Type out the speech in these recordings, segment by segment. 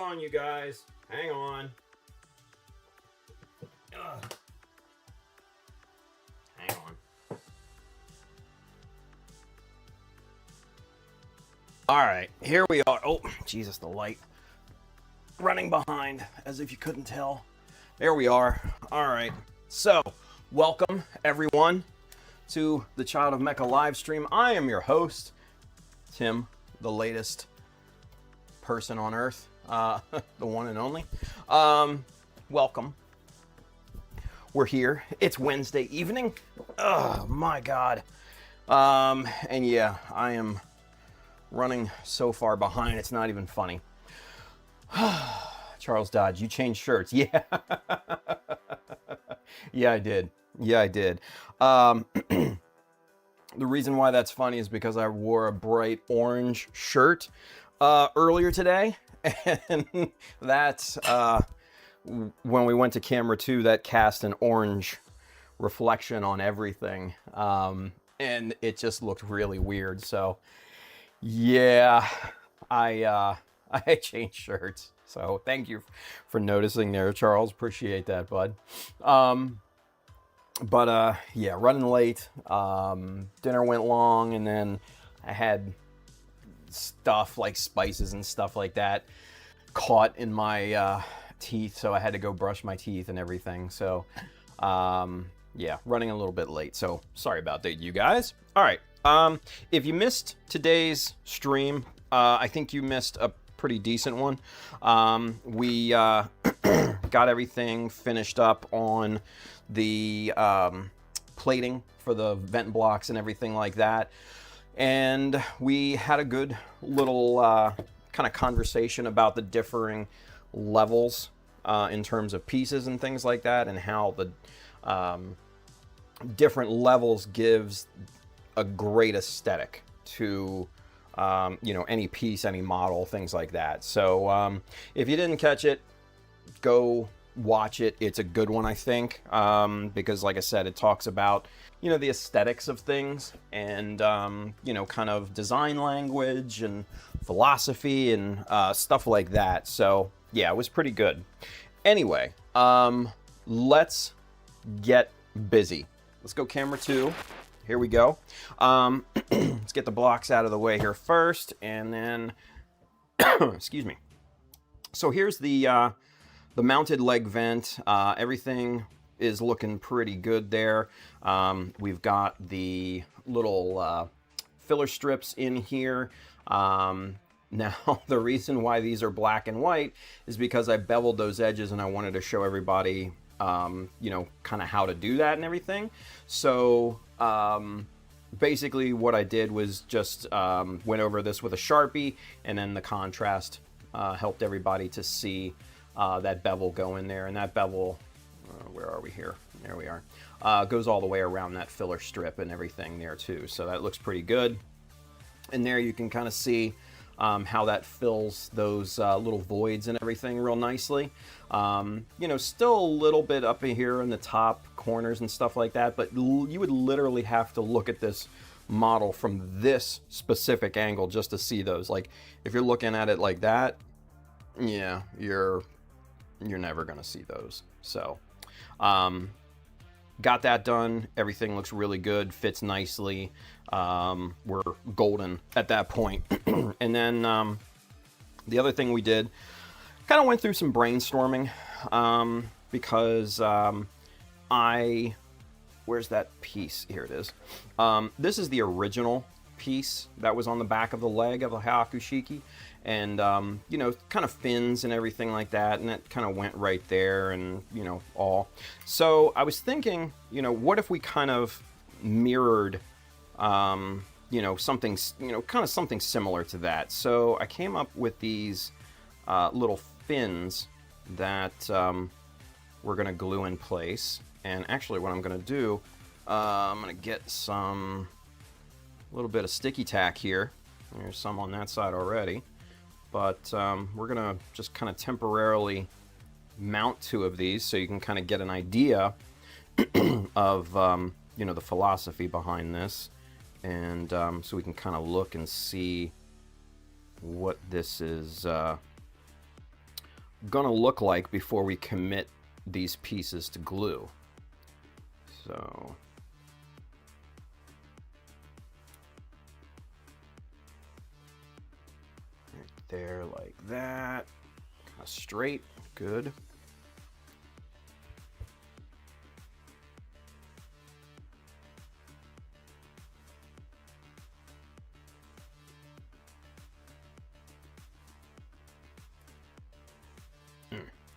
on, you guys. Hang on. Ugh. Hang on. All right, here we are. Oh, Jesus, the light. Running behind, as if you couldn't tell. There we are. All right. So, welcome, everyone, to the Child of Mecha live stream. I am your host, Tim, the latest person on Earth, the one and only. Welcome. We're here. It's Wednesday evening. Oh, my God. And yeah, I am running so far behind, it's not even funny. Charles Dodge, you changed shirts. Yeah. Yeah, I did. Yeah, I did. The reason why that's funny is because I wore a bright orange shirt earlier today. And that's when we went to camera 2, that cast an orange reflection on everything. And it just looked really weird. So, yeah, I changed shirts. So thank you for noticing there, Charles. Appreciate that, bud. Yeah, running late. Dinner went long, and then I had stuff like spices and stuff like that caught in my teeth, so I had to go brush my teeth and everything. So, yeah, running a little bit late. So sorry about that, you guys. All right. If you missed today's stream, I think you missed a pretty decent one. We got everything finished up on the plating for the vent blocks and everything like that. And we had a good little kind of conversation about the differing levels in terms of pieces and things like that, and how the different levels gives a great aesthetic to any piece, any model, things like that. So if you didn't catch it, go watch it. It's a good one, I think, because like I said, it talks about the aesthetics of things, and kind of design language and philosophy and stuff like that. So yeah, it was pretty good. Anyway, let's get busy. Let's go camera 2. Here we go. Let's get the blocks out of the way here first, and then excuse me. So here's the mounted leg vent. Everything is looking pretty good there. We've got the little filler strips in here. Now, the reason why these are black and white is because I beveled those edges, and I wanted to show everybody kind of how to do that and everything. So basically what I did was just went over this with a Sharpie, and then the contrast helped everybody to see that bevel go in there. And that bevel, where are we here? There we are. Goes all the way around that filler strip and everything there too. So that looks pretty good. And there you can kind of see how that fills those little voids and everything real nicely. Still a little bit up in here in the top corners and stuff like that, but you would literally have to look at this model from this specific angle just to see those. Like, if you're looking at it like that, yeah, you're never gonna see those. So got that done. Everything looks really good, fits nicely. We're golden at that point. And then the other thing we did, kind of went through some brainstorming, because where's that piece? Here it is. This is the original piece that was on the back of the leg of the Hyaku Shiki, and kind of fins and everything like that, and it kind of went right there, and all. So I was thinking, what if we kind of mirrored something, kind of something similar to that. So I came up with these little fins that we're going to glue in place. And actually what I'm going to do, I'm going to get a little bit of sticky tack here. There's some on that side already. But we're going to just kind of temporarily mount 2 of these so you can kind of get an idea of the philosophy behind this. And so we can kind of look and see what this is gonna look like before we commit these pieces to glue. So right there, like that, kind of straight, good.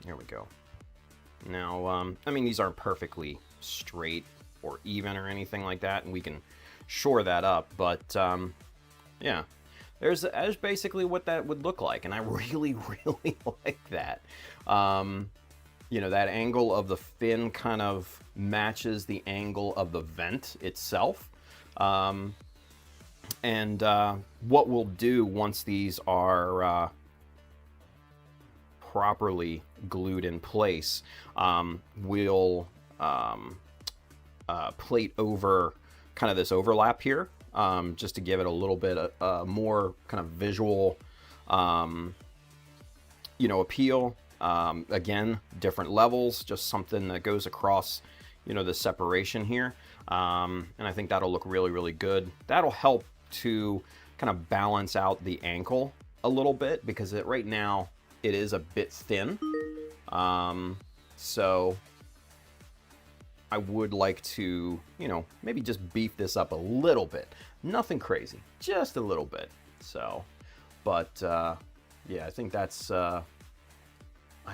There we go. Now, I mean, these aren't perfectly straight or even or anything like that, and we can shore that up, but yeah, there's basically what that would look like, and I really, really like that. You know, that angle of the fin kind of matches the angle of the vent itself. And what we'll do once these are properly glued in place, we'll plate over kind of this overlap here, just to give it a little bit more kind of visual, you know, appeal. Again, different levels, just something that goes across, you know, the separation here. And I think that'll look really, really good. That'll help to kind of balance out the ankle a little bit, because right now it is a bit thin. So I would like to, you know, maybe just beef this up a little bit. Nothing crazy, just a little bit. So, but yeah, I think that's, I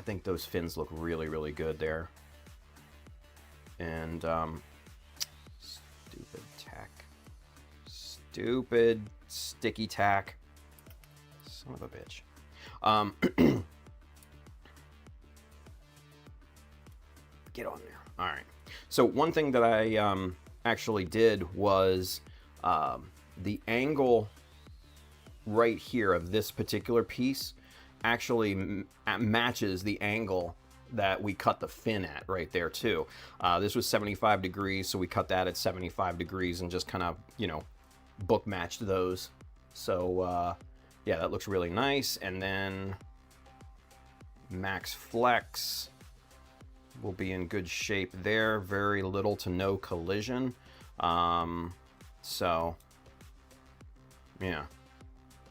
think those fins look really, really good there. And stupid tack. Stupid sticky tack. Son of a bitch. Get on there. All right. So one thing that I actually did was the angle right here of this particular piece actually matches the angle that we cut the fin at right there too. This was 75 degrees, so we cut that at 75 degrees and just kind of, you know, book matched those. So yeah, that looks really nice. And then max flex will be in good shape there. Very little to no collision. So yeah,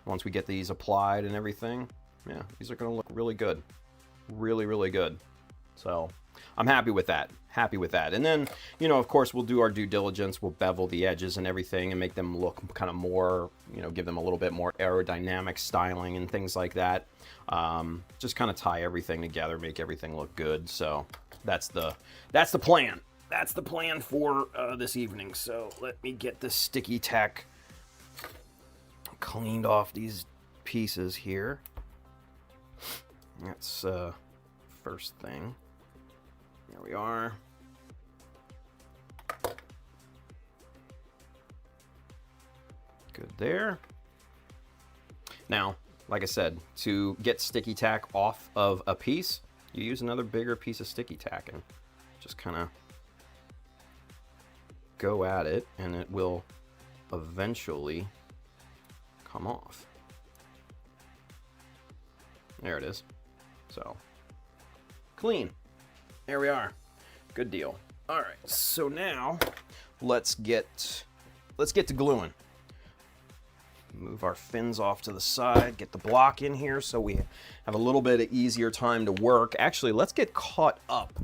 once we get these applied and everything, yeah, these are gonna look really good. Really, really good. So I'm happy with that. Happy with that. And then, you know, of course, we'll do our due diligence. We'll bevel the edges and everything and make them look kind of more, you know, give them a little bit more aerodynamic styling and things like that. Just kind of tie everything together, make everything look good. So that's the plan. That's the plan for this evening. So let me get the sticky tack cleaned off these pieces here. That's first thing. There we are. Good there. Now, like I said, to get sticky tack off of a piece, you use another bigger piece of sticky tack and just kind of go at it, and it will eventually come off. There it is. So clean. There we are. Good deal. All right. So now let's get to gluing. Move our fins off to the side. Get the block in here so we have a little bit of easier time to work. Actually, let's get caught up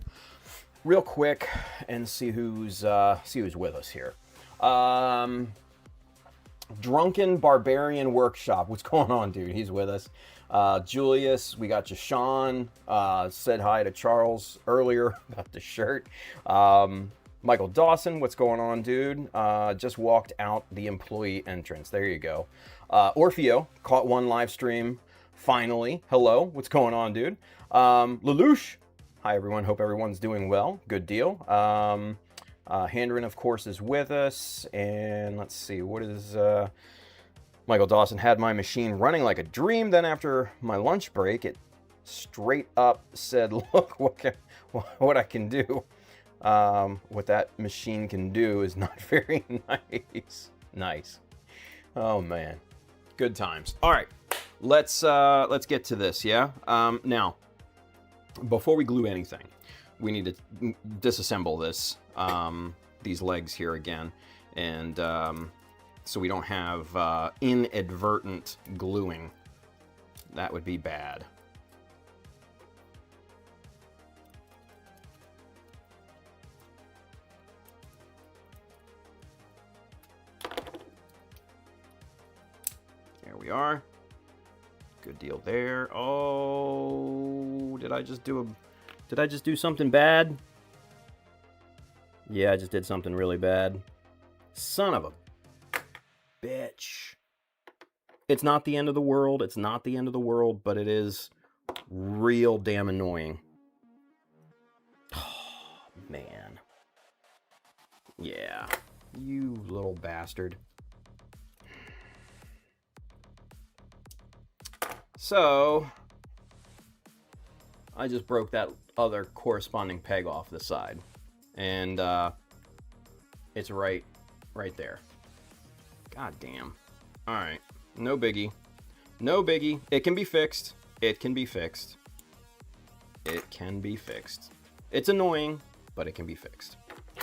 real quick and see who's with us here. Drunken Barbarian Workshop. What's going on, dude? He's with us. Julius, we got Jashawn, said hi to Charles earlier about the shirt. Michael Dawson, what's going on, dude? Just walked out the employee entrance. There you go. Orfeo, caught one live stream. Finally. Hello, what's going on, dude? Lelouch, hi, everyone. Hope everyone's doing well. Good deal. Handren, of course, is with us. And let's see, what is... Michael Dawson had my machine running like a dream. Then after my lunch break, it straight up said, look what I can do. What that machine can do is not very nice. Nice. Oh man, good times. All right, let's get to this. Yeah. Now, before we glue anything, we need to disassemble this, these legs here again, and so we don't have inadvertent gluing. That would be bad. There we are. Good deal there. Oh, did I just do something bad? Yeah, I just did something really bad. Son of a bitch. It's not the end of the world. It's not the end of the world, but it is real damn annoying. Oh, man. Yeah, you little bastard. So, I just broke that other corresponding peg off the side. And it's right there. God damn. Alright, no biggie. No biggie. It can be fixed. It can be fixed. It can be fixed. It's annoying, but it can be fixed.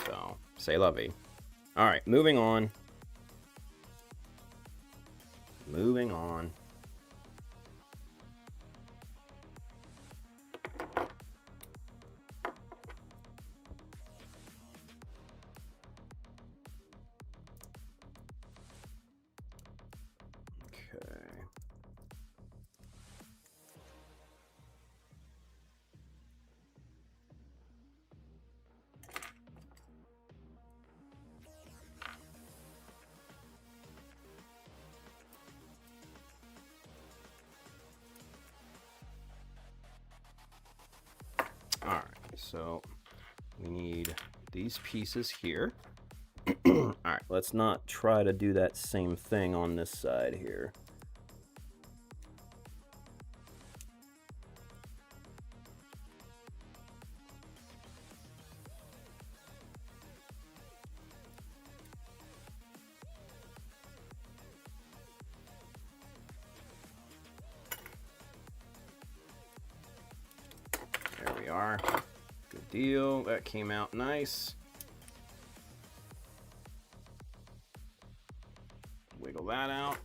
So, c'est la vie. Alright, moving on. Moving on. Alright, so we need these pieces here. Alright, let's not try to do that same thing on this side here. There we are. Good deal. That came out nice. Wiggle that out.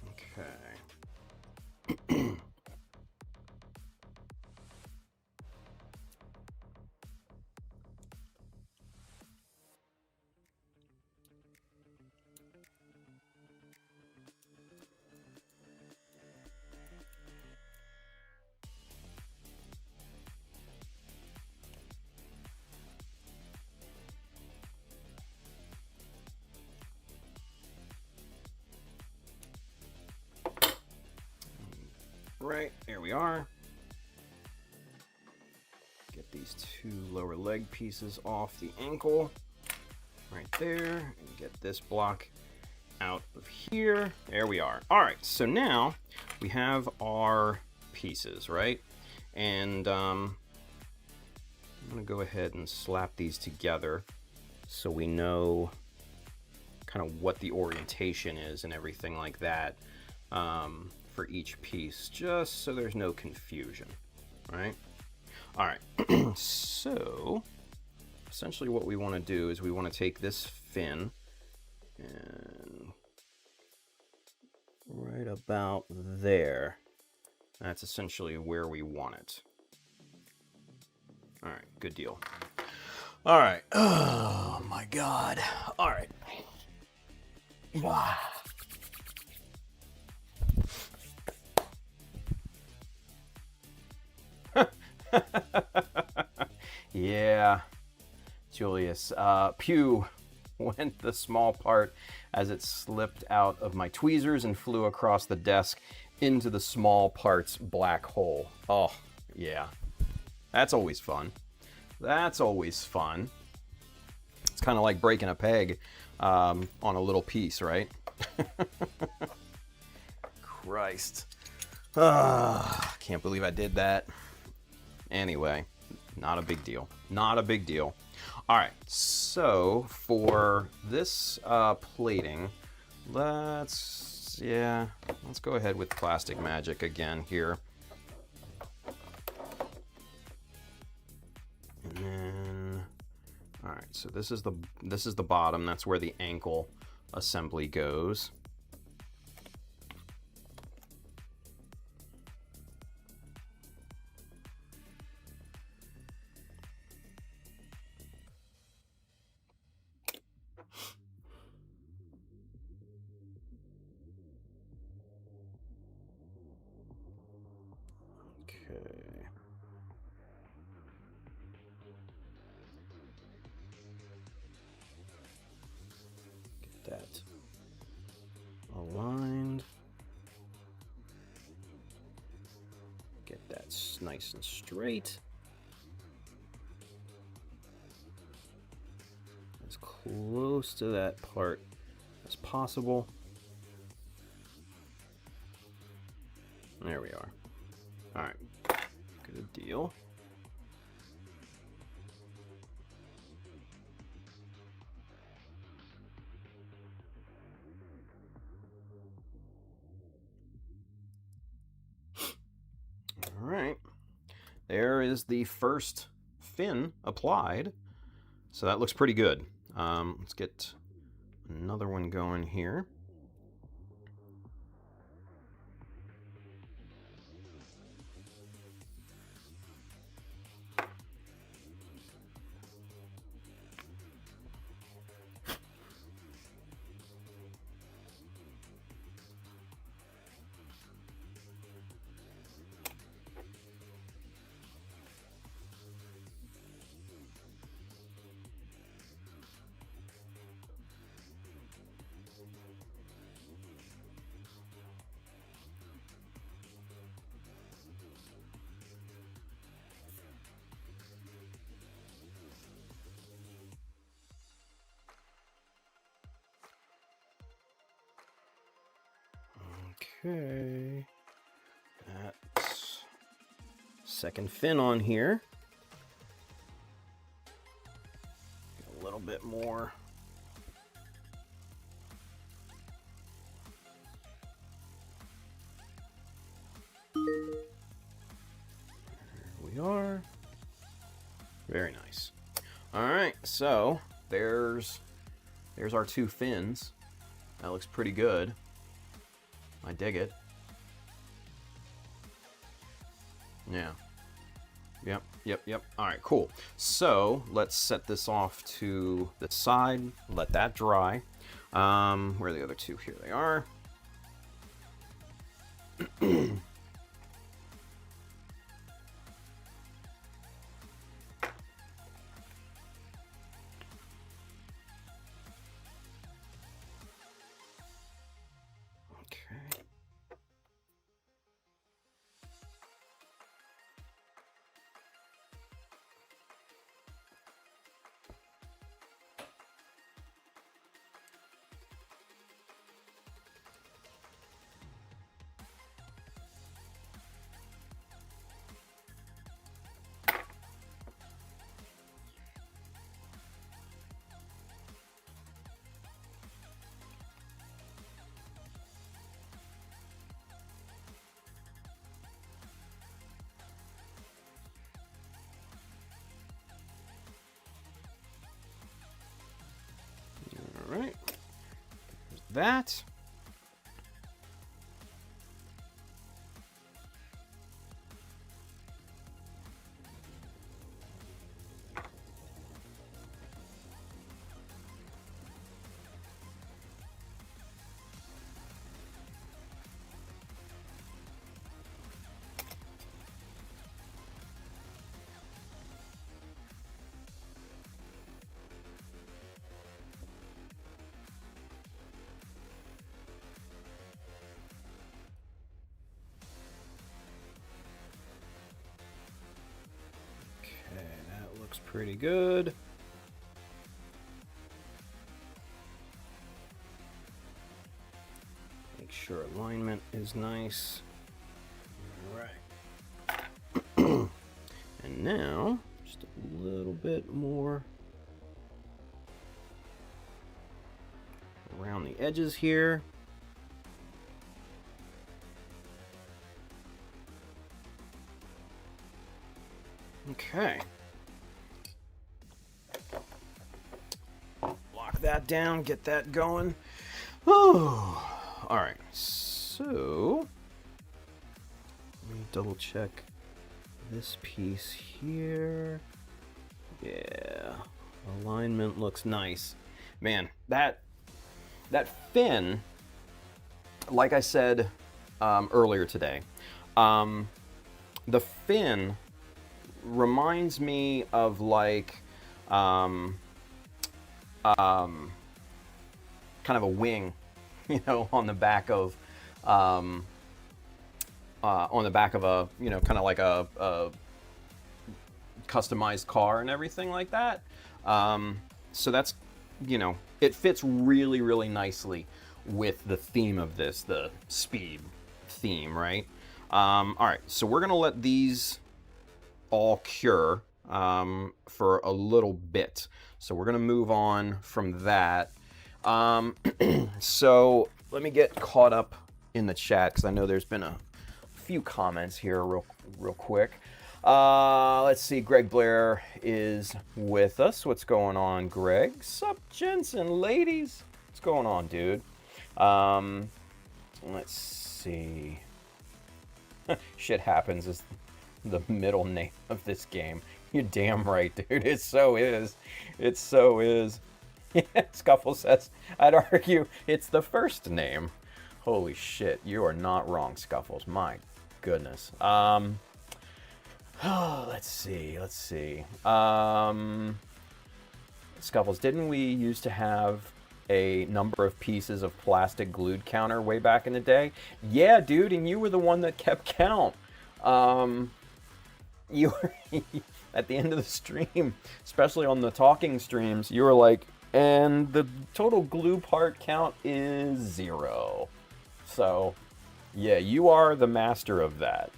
Okay. Right, there we are. Get these two lower leg pieces off the ankle. Right there. And get this block out of here. There we are. All right, so now we have our pieces, right? And I'm gonna go ahead and slap these together so we know kind of what the orientation is and everything like that. For each piece, just so there's no confusion, right? All right, so essentially what we want to do is we want to take this fin and right about there. That's essentially where we want it. All right, good deal. All right, oh my God. All right. Wow. Yeah, Julius. Pew went the small part as it slipped out of my tweezers and flew across the desk into the small parts black hole. Oh, yeah. That's always fun. That's always fun. It's kind of like breaking a peg on a little piece, right? Christ. Can't believe I did that. Anyway, not a big deal. Not a big deal. All right, so for this plating, let's yeah, let's go ahead with Plastic Magic again here. And then, all right, so this is the bottom. That's where the ankle assembly goes. Okay. Get that aligned. Get that nice and straight. As close to that part as possible. There we are. All right, good deal. All right, there is the first fin applied. So that looks pretty good. Let's get another one going here. Okay, that's second fin on here. Get a little bit more. There we are. Very nice. All right, so there's our two fins. That looks pretty good. I dig it. Yeah. Yep. All right, cool. So let's set this off to the side. Let that dry. Where are the other two? Here they are. All right, there's that. Looks pretty good. Make sure alignment is nice. All right. And now, just a little bit more around the edges here. Okay. Lock that down, get that going. Oh, all right. So, let me double check this piece here. Yeah, alignment looks nice. Man, that fin, like I said earlier today, the fin reminds me of like kind of a wing, you know, on the back of a, you know, kind of like a customized car and everything like that. So that's, you know, it fits really, really nicely with the theme of this, the speed theme, right? All right, so we're gonna let these all cure for a little bit. So we're gonna move on from that. So let me get caught up in the chat because I know there's been a few comments here real quick. Let's see, Greg Blair is with us. What's going on, Greg? Sup, gents and ladies? What's going on, dude? Let's see. Shit Happens is the middle name of this game. You're damn right, dude. It so is. It so is. Scuffle says, I'd argue it's the first name. Holy shit, you are not wrong, Scuffles. My goodness. Oh, let's see. Scuffles, didn't we used to have a number of pieces of plastic glued counter way back in the day? Yeah, dude, and you were the one that kept count. You were at the end of the stream, especially on the talking streams, you were like, and the total glue part count is 0. So, yeah, you are the master of that.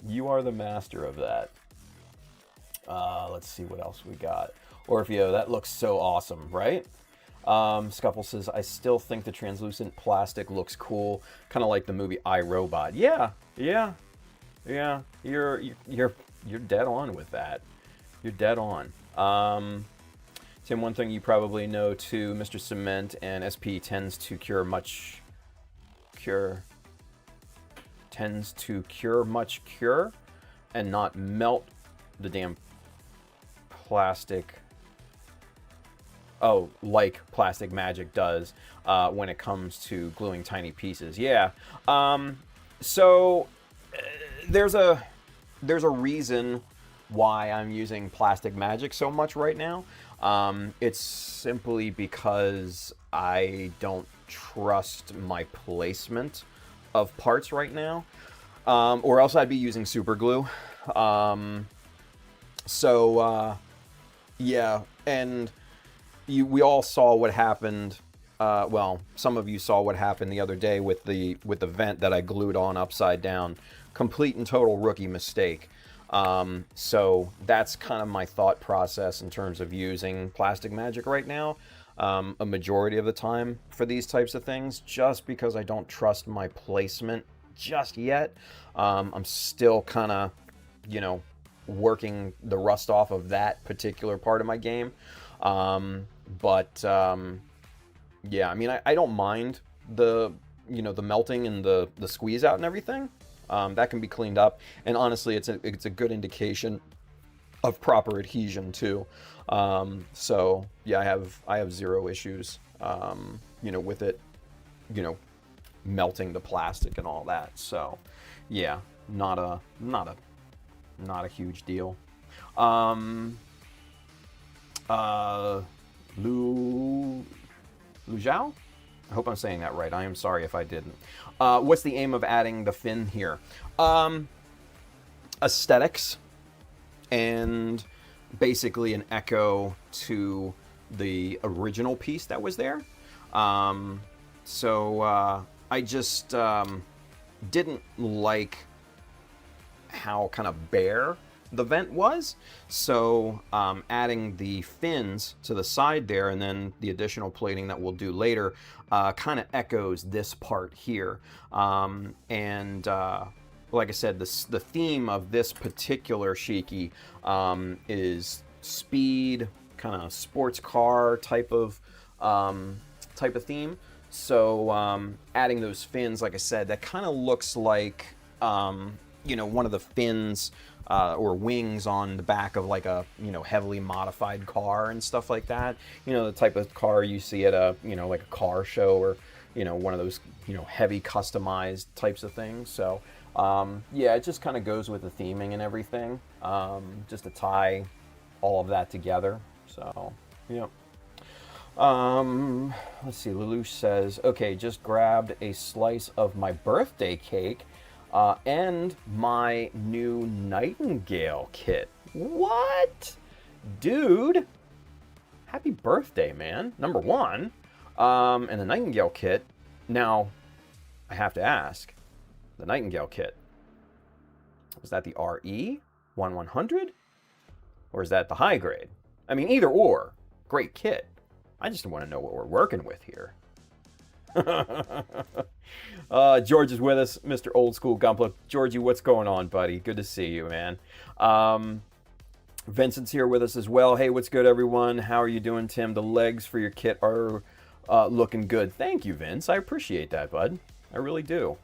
You are the master of that. Let's see what else we got. Orfeo, that looks so awesome, right? Scuffle says, I still think the translucent plastic looks cool, kind of like the movie I, Robot. Yeah. You're dead on with that. You're dead on. Tim, one thing you probably know too, Mr. Cement and SP tends to cure much cure and not melt the damn plastic. Oh, like Plastic Magic does when it comes to gluing tiny pieces. Yeah. So there's a reason why I'm using Plastic Magic so much right now. It's simply because I don't trust my placement of parts right now, or else I'd be using super glue. Yeah, and we all saw what happened. Well, some of you saw what happened the other day with the vent that I glued on upside down. Complete and total rookie mistake. So that's kind of my thought process in terms of using Plastic Magic right now. A majority of the time for these types of things, just because I don't trust my placement just yet. I'm still kind of, you know, working the rust off of that particular part of my game. Yeah, I mean, I don't mind the melting and the squeeze out and everything. That can be cleaned up, and honestly, it's a good indication of proper adhesion too. So yeah, I have zero issues, with it, melting the plastic and all that. So yeah, not a huge deal. Lu Zhao? I hope I'm saying that right. I am sorry if I didn't. What's the aim of adding the fin here? Aesthetics, and basically an echo to the original piece that was there. I just didn't like how kind of bare the vent was. So adding the fins to the side there, and then the additional plating that we'll do later, kind of echoes this part here. Like like I said, the theme of this particular Shiki is speed, kind of sports car type of theme. So adding those fins, like I said, that kind of looks like one of the fins or wings on the back of like a heavily modified car and stuff like that. The type of car you see at a like a car show, or one of those heavy customized types of things. So yeah, it just kind of goes with the theming and everything, just to tie all of that together. So yeah. Let's see. Lelouch says, okay, just grabbed a slice of my birthday cake and my new Nightingale kit. What? Dude, happy birthday, man. Number one. And the Nightingale kit. Now, I have to ask, the Nightingale kit, is that the RE 1100? Or is that the high grade? I mean, either or. Great kit. I just want to know what we're working with here. George is with us, Mr. Old School Gunpla. Georgie, what's going on, buddy? Good to see you, man. Vincent's here with us as well. Hey, what's good, everyone? How are you doing, Tim? The legs for your kit are looking good. Thank you, Vince. I appreciate that, bud. I really do.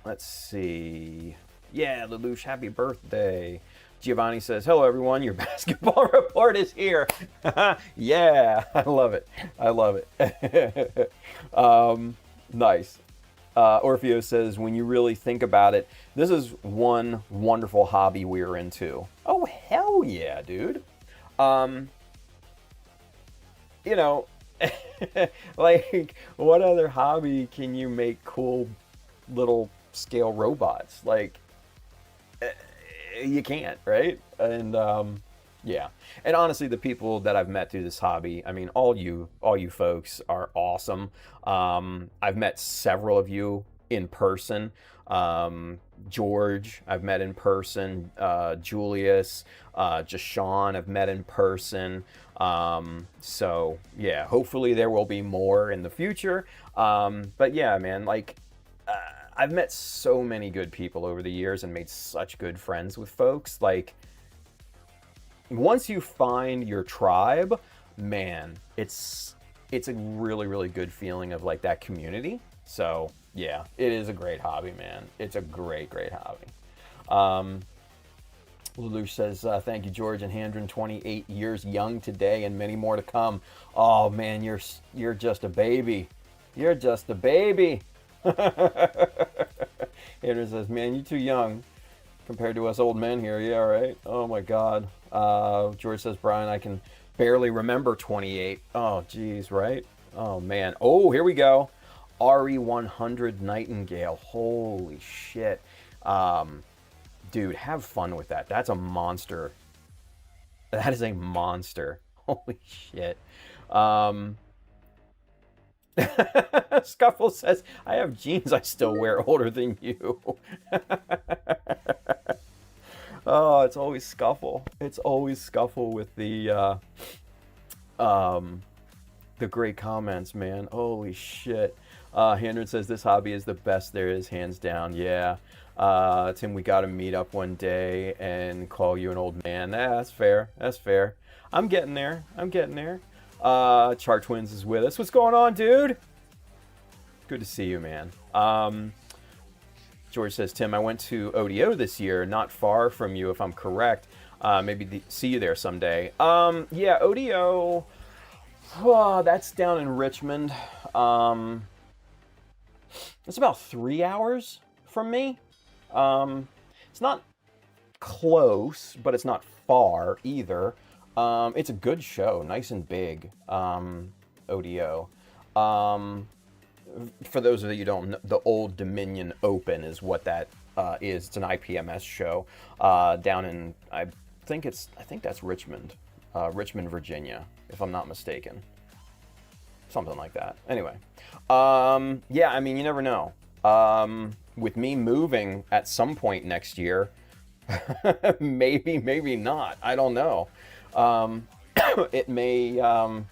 Let's see. Yeah, Lelouch, happy birthday. Giovanni says, hello, everyone. Your basketball report is here. Yeah, I love it. I love it. Nice. Orfeo says, when you really think about it, this is one wonderful hobby we're into. Oh, hell yeah, dude. Like, what other hobby can you make cool little scale robots? Like, you can't, right? And yeah, and honestly, the people that I've met through this hobby, I mean, all you folks are awesome. I've met several of you in person. George, I've met in person. Julius, just Sean, I've met in person. So yeah, hopefully there will be more in the future. But yeah, man, like, I've met so many good people over the years and made such good friends with folks. Like, once you find your tribe, man, it's a really, really good feeling of like that community. So yeah, it is a great hobby, man. It's a great, great hobby. Lelouch says, thank you, George and Handren. 28 years young today and many more to come. Oh man, you're just a baby. You're just a baby. Andrew says, man, you too young compared to us old men here. Yeah, right? Oh my God. George says, Brian, I can barely remember 28. Oh, geez, right? Oh, man. Oh, here we go. RE100 Nightingale. Holy shit. Dude, have fun with that. That's a monster. That is a monster. Holy shit. Scuffle says, I have jeans I still wear older than you. Oh, it's always Scuffle. It's always Scuffle with the great comments, man. Holy shit. Handren says, this hobby is the best there is, hands down. Yeah. Tim, we got to meet up one day and call you an old man. That's fair. That's fair. I'm getting there. I'm getting there. Char Twins is with us. What's going on, dude? Good to see you, man. George says, Tim, I went to ODO this year, not far from you, if I'm correct. Maybe see you there someday. Yeah, ODO, that's down in Richmond. It's about 3 hours from me. It's not close, but it's not far either. It's a good show, nice and big, ODO. For those of you who don't know, the Old Dominion Open is what that is. It's an IPMS show down in, I think that's Richmond, Virginia, if I'm not mistaken. Something like that. Anyway, yeah, I mean, you never know. With me moving at some point next year, maybe not. I don't know. It may or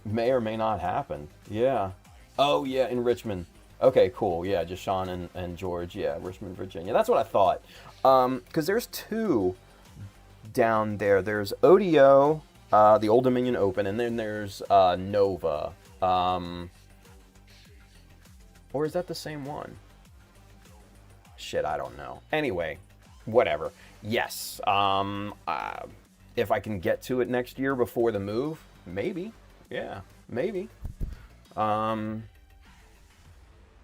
may not happen. Yeah. Oh yeah, in Richmond. Okay, cool. Yeah, just Sean and George. Yeah, Richmond, Virginia. That's what I thought. Because there's two down there. There's ODO, the Old Dominion Open, and then there's Nova. Or is that the same one? Shit, I don't know. Anyway, whatever. Yes. If I can get to it next year before the move, maybe. Yeah, maybe.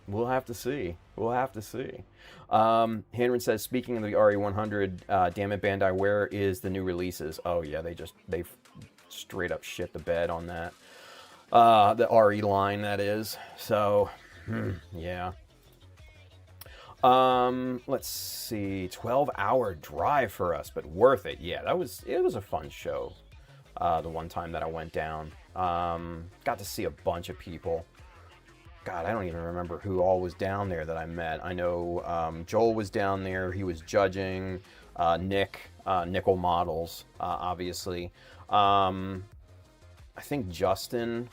We'll have to see. We'll have to see. Hanron says, speaking of the RE100, damn it, Bandai, where is the new releases? Oh yeah, they straight up shit the bed on that. The RE line, that is. So, yeah. Let's see. 12-hour drive for us, but worth it. Yeah, it was a fun show. The one time that I went down. Got to see a bunch of people. God, I don't even remember who all was down there that I met. I know Joel was down there. He was judging. Nick, Nickel Models, obviously. I think Justin.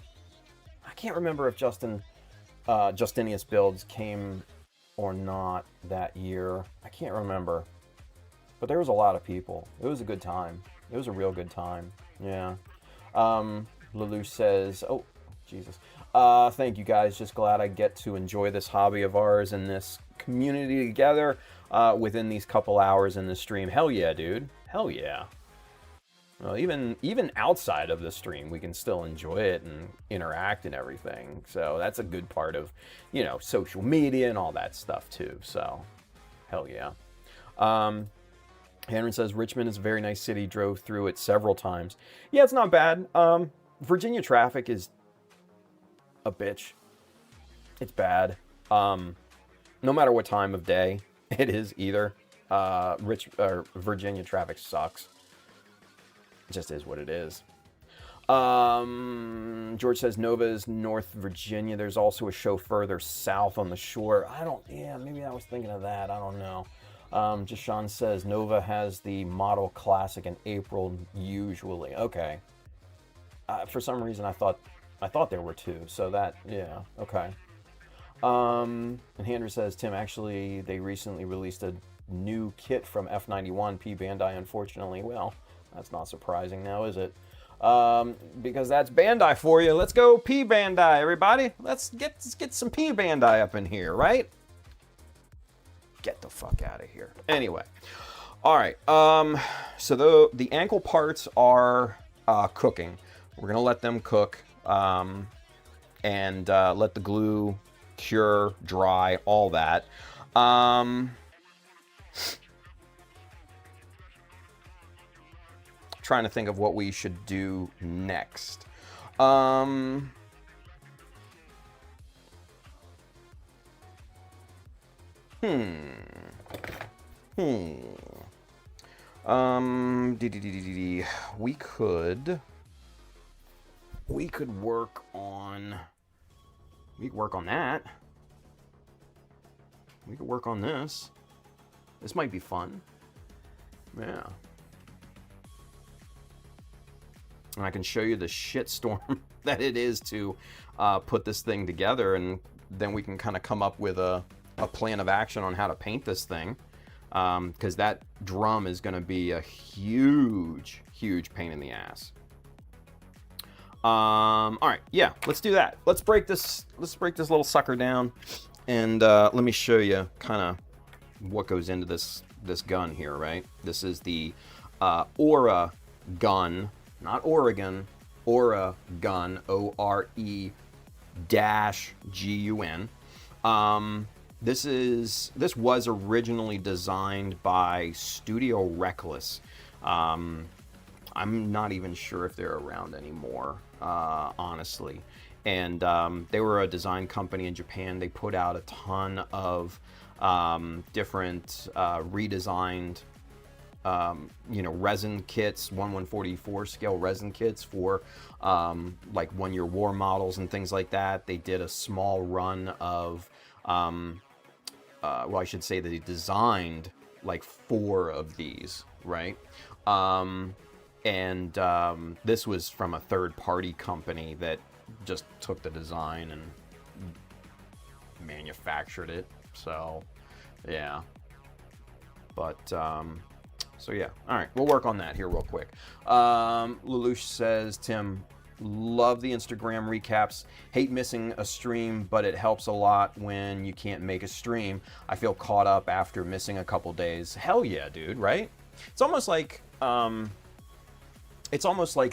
I can't remember if Justinius Builds came or not that year. I can't remember. But there was a lot of people. It was a good time. It was a real good time. Yeah. Lelouch says, oh, Jesus. Thank you guys. Just glad I get to enjoy this hobby of ours and this community together within these couple hours in the stream. Hell yeah, dude. Hell yeah. Well, even outside of the stream, we can still enjoy it and interact and everything. So that's a good part of, social media and all that stuff too. So, hell yeah. Henry says, Richmond is a very nice city. Drove through it several times. Yeah, it's not bad. Virginia traffic is a bitch. It's bad. No matter what time of day it is either. Virginia traffic sucks. It just is what it is. George says Nova is North Virginia. There's also a show further south on the shore. Maybe I was thinking of that. I don't know. Just Sean says Nova has the model classic in April usually. Okay. For some reason I thought there were two. So that, yeah, okay. And Henry says, Tim, actually they recently released a new kit from F91 P Bandai, unfortunately. Well, that's not surprising now, is it? Because that's Bandai for you. Let's go P Bandai, everybody. Let's get some P Bandai up in here, right? Get the fuck out of here. Anyway, all right. So the ankle parts are cooking. We're gonna let them cook and let the glue cure, dry, all that. Trying to think of what we should do next. We could work on that. We could work on this. This might be fun. Yeah. And I can show you the shitstorm that it is to put this thing together, and then we can kind of come up with a plan of action on how to paint this thing, because that drum is going to be a huge pain in the ass. All right, yeah, let's do that. Let's break this little sucker down, and let me show you kind of what goes into this gun here. Right, this is the Aura gun. Not Oregon, Aura gun, O-R-E-G-U-N. This was originally designed by Studio Reckless. I'm not even sure if they're around anymore, honestly. And they were a design company in Japan. They put out a ton of different redesigned resin kits, 1/144 scale resin kits for like 1 year war models and things like that. They did a small run of, I should say that they designed like 4 of these, right? This was from a third party company that just took the design and manufactured it. So, yeah. But, so yeah. All right, we'll work on that here real quick. Lelouch says, Tim, love the Instagram recaps. Hate missing a stream, but it helps a lot when you can't make a stream. I feel caught up after missing a couple days. Hell yeah, dude, right? It's almost like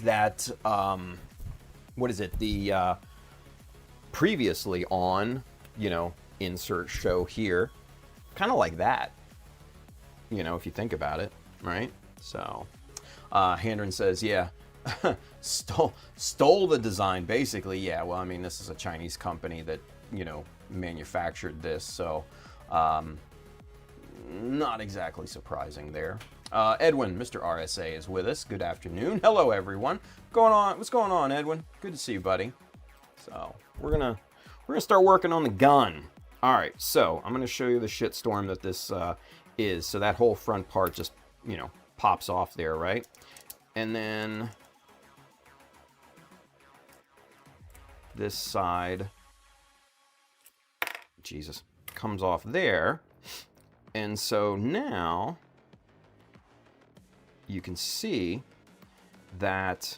that, what is it? The, previously on, you know, insert show here. Kind of like that, you know, if you think about it, right? So, Handren says, yeah, stole the design, basically. Yeah, well, I mean, this is a Chinese company that, you know, manufactured this, so not exactly surprising there. Edwin, Mr. RSA, is with us. Good afternoon. Hello, everyone. What's going on, Edwin? Good to see you, buddy. So we're gonna start working on the gun. All right, so I'm gonna show you the shitstorm that this is. So that whole front part just, you know, pops off there, right? And then this side, Jesus, comes off there. And so now you can see that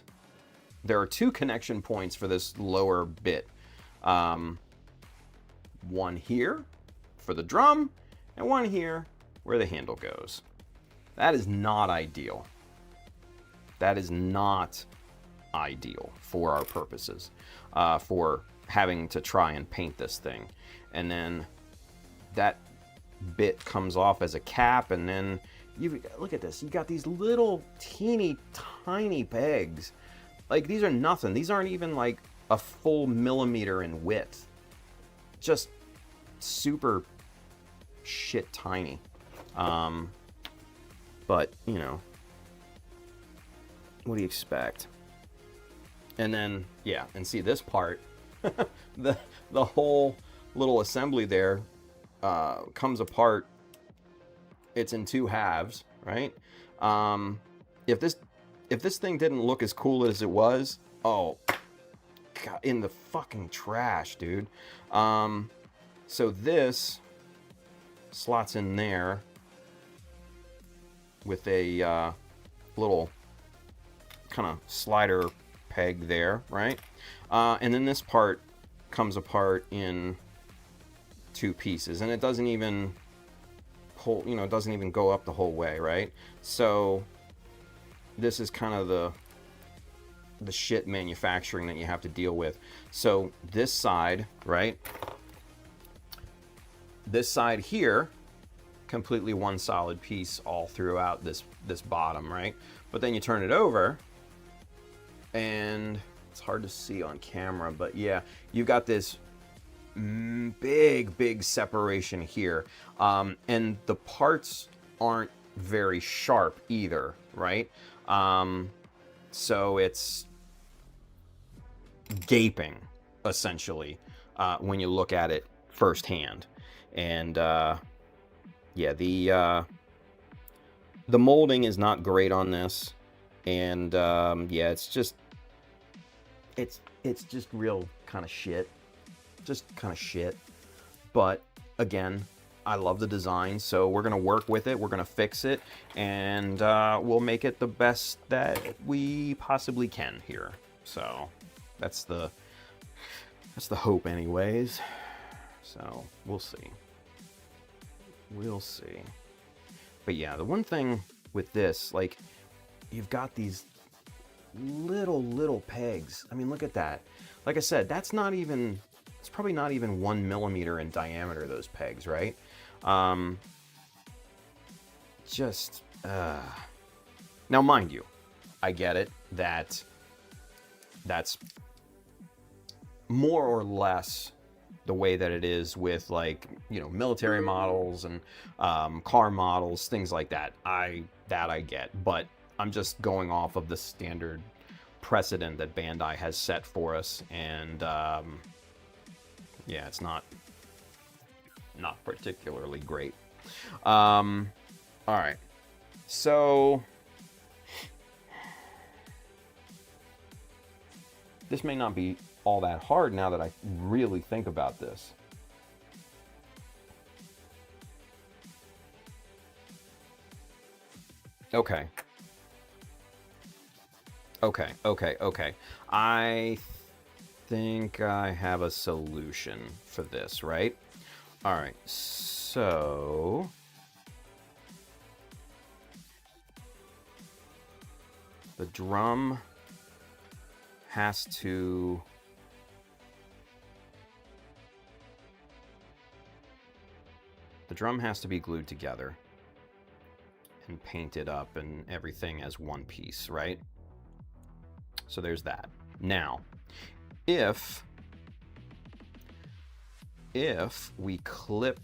there are two connection points for this lower bit. One here for the drum, and one here where the handle goes. That is not ideal. That is not ideal for our purposes, for having to try and paint this thing. And then that bit comes off as a cap, and then look at this. You got these little teeny tiny pegs. Like, these are nothing. These aren't even like a full millimeter in width. Just super shit tiny. But, you know, what do you expect? And then, yeah, and see this part, the whole little assembly there comes apart. It's in two halves, right? If this thing didn't look as cool as it was, oh, God, in the fucking trash, dude. So this slots in there with a little kind of slider peg there, right? And then this part comes apart in two pieces, and it doesn't even pull, you know, it doesn't even go up the whole way, right? So this is kind of the shit manufacturing that you have to deal with. So this side, right? This side here, completely one solid piece all throughout this bottom, right? But then you turn it over, and it's hard to see on camera, but yeah, you've got this big separation here. And the parts aren't very sharp either, right? So it's gaping, essentially, when you look at it firsthand. And yeah, the molding is not great on this, and yeah, it's just real kind of shit, But again, I love the design, so we're gonna work with it. We're gonna fix it, and we'll make it the best that we possibly can here. So that's the hope, anyways. So we'll see. We'll see. But yeah, the one thing with this, like, you've got these little pegs. I mean, look at that. Like I said, it's probably not even 1 millimeter in diameter, those pegs, right? Now, mind you, I get it that that's more or less the way that it is with, like, you know, military models and car models, things like that. I get, but I'm just going off of the standard precedent that Bandai has set for us, and yeah, it's not particularly great. All right, so this may not be all that hard now that I really think about this. Okay. Okay, okay, okay. I think I have a solution for this, right? All right, so... the drum has to... the drum has to be glued together and painted up and everything as one piece, right? So there's that. Now, if we clip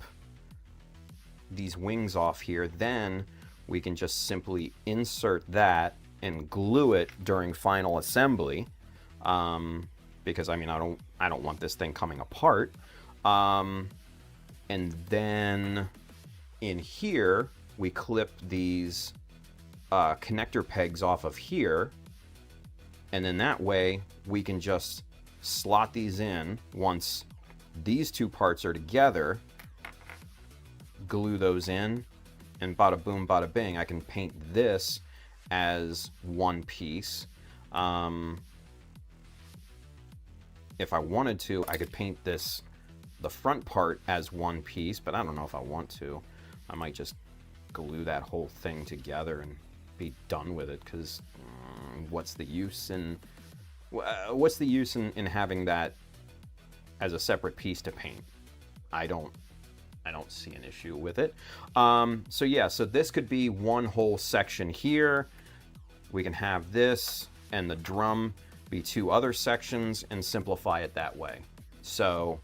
these wings off here, then we can just simply insert that and glue it during final assembly, because I mean I don't want this thing coming apart. And then in here we clip these connector pegs off of here, and then that way we can just slot these in once these two parts are together, glue those in, and bada boom, bada bing, I can paint this as one piece. If I wanted to, I could paint this, the front part, as one piece, but I don't know if I want to. I might just glue that whole thing together and be done with it, because what's the use in having that as a separate piece to paint? I don't see an issue with it. So yeah, so this could be one whole section here. We can have this and the drum be two other sections and simplify it that way. So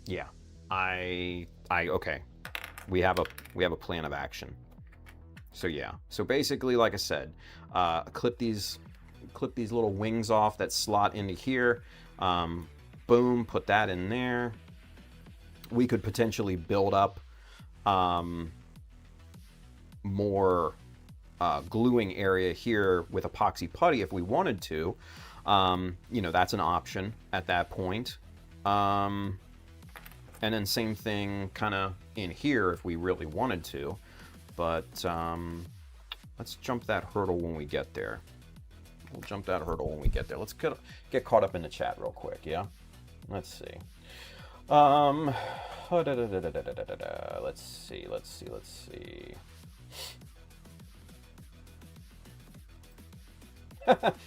yeah, okay. We have a plan of action. So yeah, so basically, like I said, clip these little wings off that slot into here. Boom, put that in there. We could potentially build up more gluing area here with epoxy putty if we wanted to. You know, that's an option at that point. And then same thing kind of in here if we really wanted to. But let's jump that hurdle when we get there. We'll jump that hurdle when we get there. Let's get caught up in the chat real quick, yeah? Let's see. Let's see.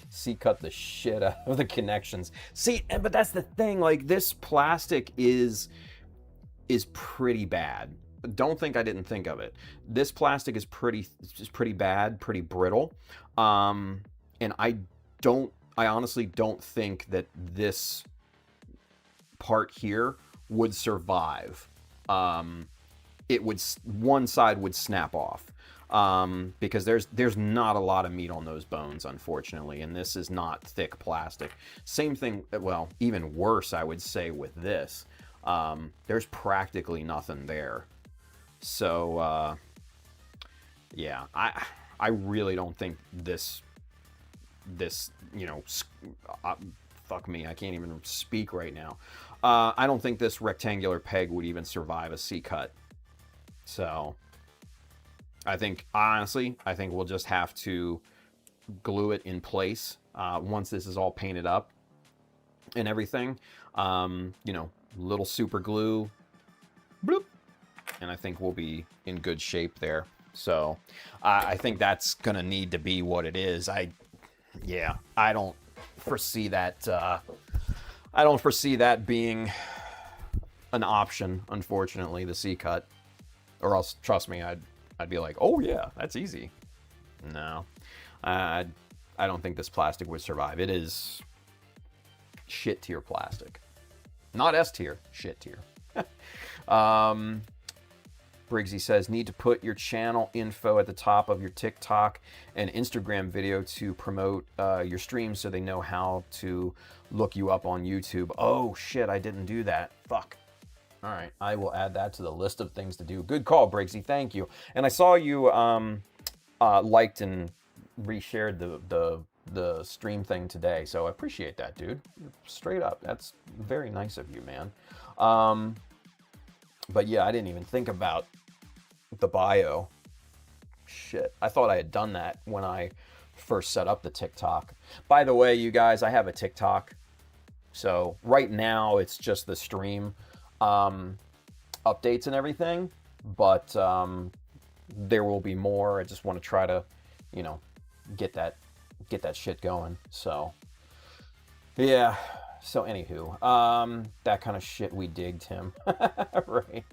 C-cut the shit out of the connections. See, but that's the thing, like, this plastic is pretty bad. Don't think I didn't think of it. This plastic is pretty bad, pretty brittle. And I honestly don't think that this part here would survive. One side would snap off. Because there's not a lot of meat on those bones, unfortunately, and this is not thick plastic. Same thing, well, even worse, I would say, with this. There's practically nothing there. So, yeah, I really don't think this, you know, fuck me, I can't even speak right now. I don't think this rectangular peg would even survive a C-cut. So, honestly, I think we'll just have to glue it in place once this is all painted up and everything. You know, little super glue, bloop, and I think we'll be in good shape there. So I think that's gonna need to be what it is. I don't foresee that. I don't foresee that being an option, unfortunately, the C-cut, or else, trust me, I'd be like, oh yeah, that's easy. No, I don't think this plastic would survive. It is shit tier plastic. Not S tier, shit tier. Briggsy says, need to put your channel info at the top of your TikTok and Instagram video to promote your streams so they know how to look you up on YouTube. Oh shit, I didn't do that. Fuck. All right, I will add that to the list of things to do. Good call, Briggsy. Thank you. And I saw you liked and reshared the stream thing today, so I appreciate that, dude. Straight up, that's very nice of you, man. But yeah, I didn't even think about the bio. shit. I thought I had done that when I first set up the TikTok. By the way, you guys, I have a TikTok. So right now it's just the stream updates and everything. But there will be more. I just want to try to, you know, get that shit going. So yeah. So anywho, that kind of shit we dig, Tim. Right.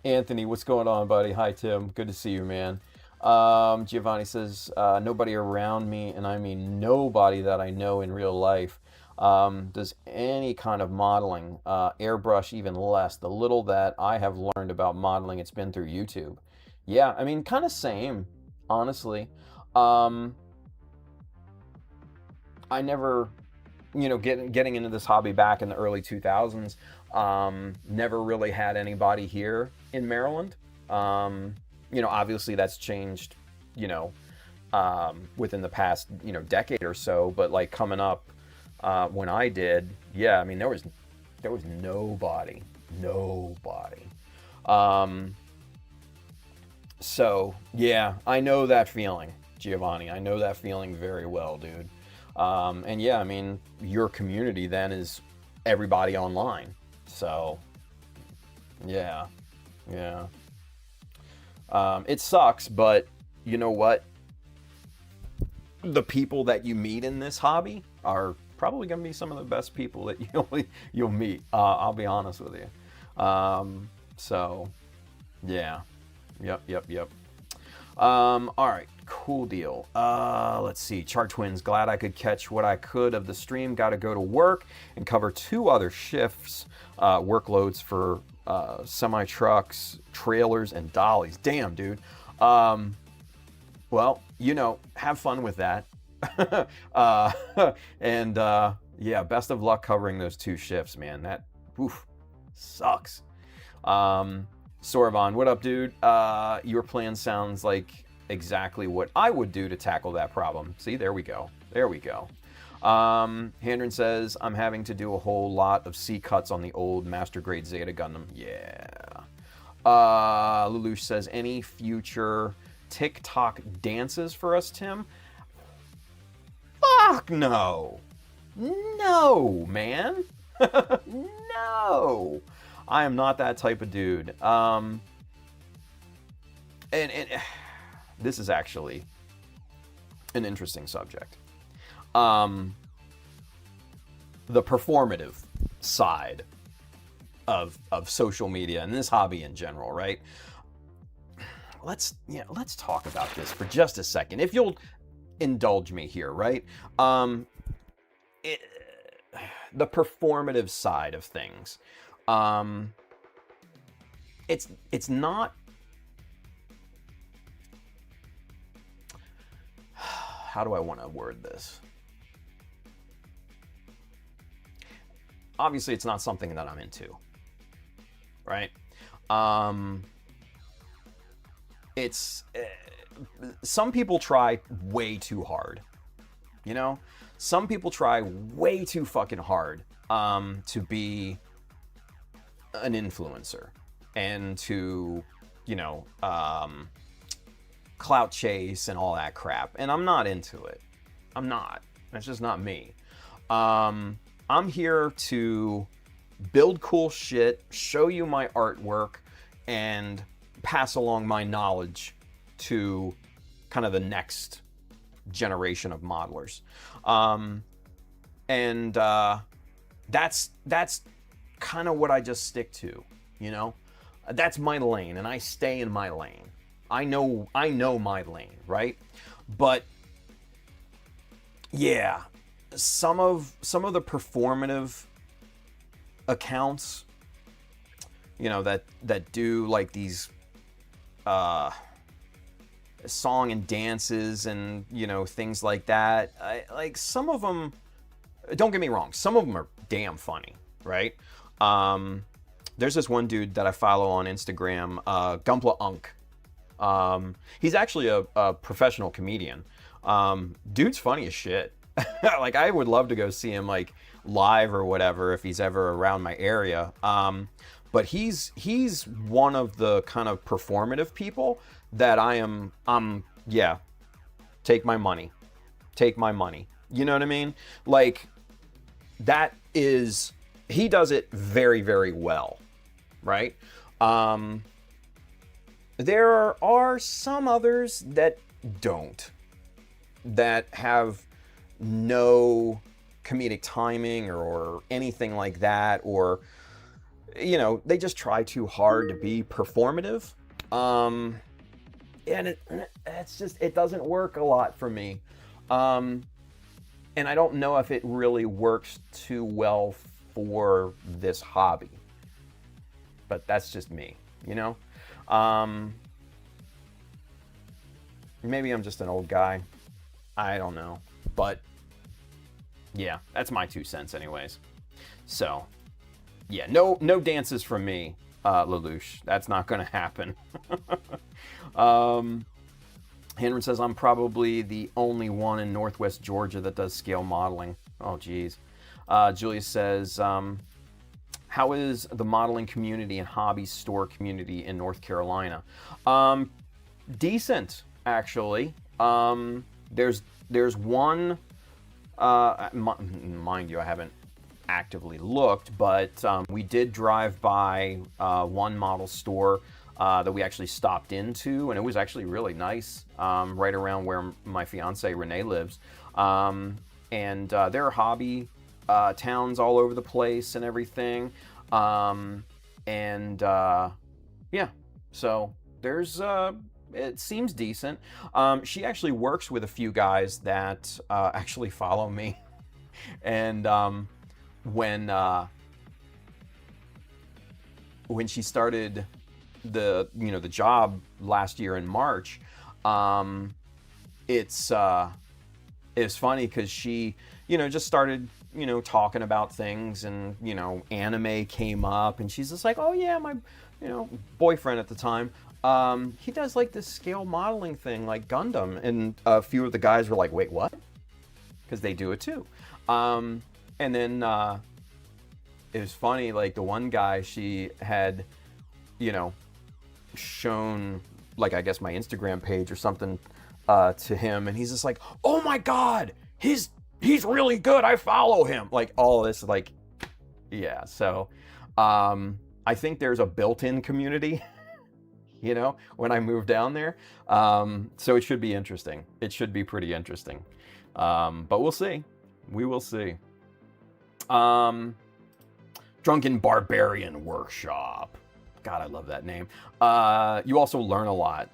Anthony, what's going on, buddy? Hi, Tim. Good to see you, man. Giovanni says, nobody around me, and I mean nobody that I know in real life, does any kind of modeling, airbrush even less. The little that I have learned about modeling, it's been through YouTube. Yeah, I mean, kind of same, honestly. I never, you know, getting into this hobby back in the early 2000s, never really had anybody here in Maryland. You know, obviously that's changed, you know, within the past, you know, decade or so, but like coming up, when I did, yeah, I mean, there was nobody. So yeah, I know that feeling, Giovanni. I know that feeling very well, dude. And yeah, I mean, your community then is everybody online. So yeah. It sucks, but you know what? The people that you meet in this hobby are probably going to be some of the best people that you'll meet. I'll be honest with you. So yeah. Yep. All right, cool deal. Let's see. Chart Twins, glad I could catch what I could of the stream. Got to go to work and cover 2 other shifts, workloads for semi trucks, trailers, and dollies. Damn, dude. Well, you know, have fun with that. And yeah, best of luck covering those 2 shifts, man. That sucks. Sorvon, what up, dude? Your plan sounds like exactly what I would do to tackle that problem. See, there we go. Handren says, I'm having to do a whole lot of C cuts on the old Master Grade Zeta Gundam. Yeah. Lelouch says, any future TikTok dances for us, Tim? Fuck no. No, man. No. I am not that type of dude. And this is actually an interesting subject. The performative side of social media and this hobby in general, right? Let's talk about this for just a second, if you'll indulge me here, right? The performative side of things. It's not, how do I want to word this? Obviously, it's not something that I'm into, right? It's some people try way too hard, you know? Some people try way too fucking hard to be an influencer and to, you know, clout chase and all that crap. And I'm not into it. I'm not. That's just not me. I'm here to build cool shit, show you my artwork, and pass along my knowledge to kind of the next generation of modelers. And that's kind of what I just stick to, you know? That's my lane, and I stay in my lane. I know my lane, right? But yeah, some of the performative accounts, you know, that do like these song and dances and, you know, things like that. Like some of them, don't get me wrong, some of them are damn funny, right? There's this one dude that I follow on Instagram, Gumpla Unk. He's actually a professional comedian. Dude's funny as shit. Like, I would love to go see him like live or whatever if he's ever around my area. But he's one of the kind of performative people that yeah, take my money. Take my money. You know what I mean? Like, he does it very, very well, right? There are some others that don't, that have no comedic timing or anything like that, or, you know, they just try too hard to be performative. And it doesn't work a lot for me. And I don't know if it really works too well for this hobby. But that's just me, you know? Maybe I'm just an old guy. I don't know. But yeah, that's my 2 cents anyways. So yeah, no dances from me, Lelouch. That's not gonna happen. Henry says, I'm probably the only one in Northwest Georgia that does scale modeling. Oh, geez. Julius says, how is the modeling community and hobby store community in North Carolina? Decent, actually. There's one, mind you, I haven't actively looked, but we did drive by one model store that we actually stopped into, and it was actually really nice, right around where my fiance Renee lives. And there are hobby towns all over the place and everything. Yeah, so there's it seems decent. She actually works with a few guys that actually follow me, and when she started the job last year in March, it's funny because she just started talking about things, and anime came up, and she's just like, oh yeah, my boyfriend at the time, he does like this scale modeling thing like Gundam, and a few of the guys were like, wait, what? Because they do it too. And then it was funny, like the one guy, she had shown, like, I guess my Instagram page or something to him, and he's just like, oh my god, he's really good, I follow him, like all this, like, yeah. So I think there's a built-in community when I move down there, so it should be interesting. It should be pretty interesting, but we'll see. We will see. Drunken Barbarian Workshop. God, I love that name. You also learn a lot.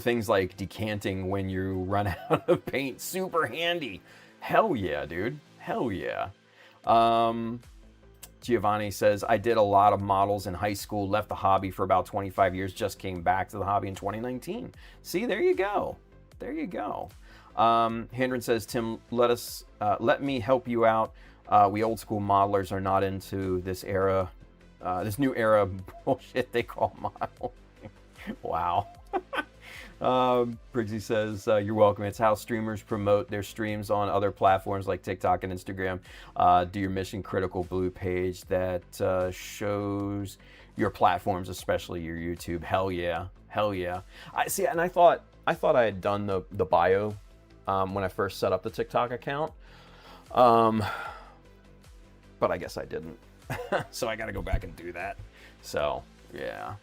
Things like decanting when you run out of paint. Super handy. Hell yeah, dude. Hell yeah. Giovanni says, I did a lot of models in high school, left the hobby for about 25 years, just came back to the hobby in 2019. See, there you go. There you go. Hendren says, Tim, let me help you out. We old school modelers are not into this era, this new era bullshit they call modeling. Wow. Briggsy says, you're welcome. It's how streamers promote their streams on other platforms like TikTok and Instagram. Do your mission critical blue page that shows your platforms, especially your YouTube. Hell yeah. Hell yeah. I see, and I thought I had done the bio when I first set up the TikTok account. But I guess I didn't. So I got to go back and do that. So, yeah.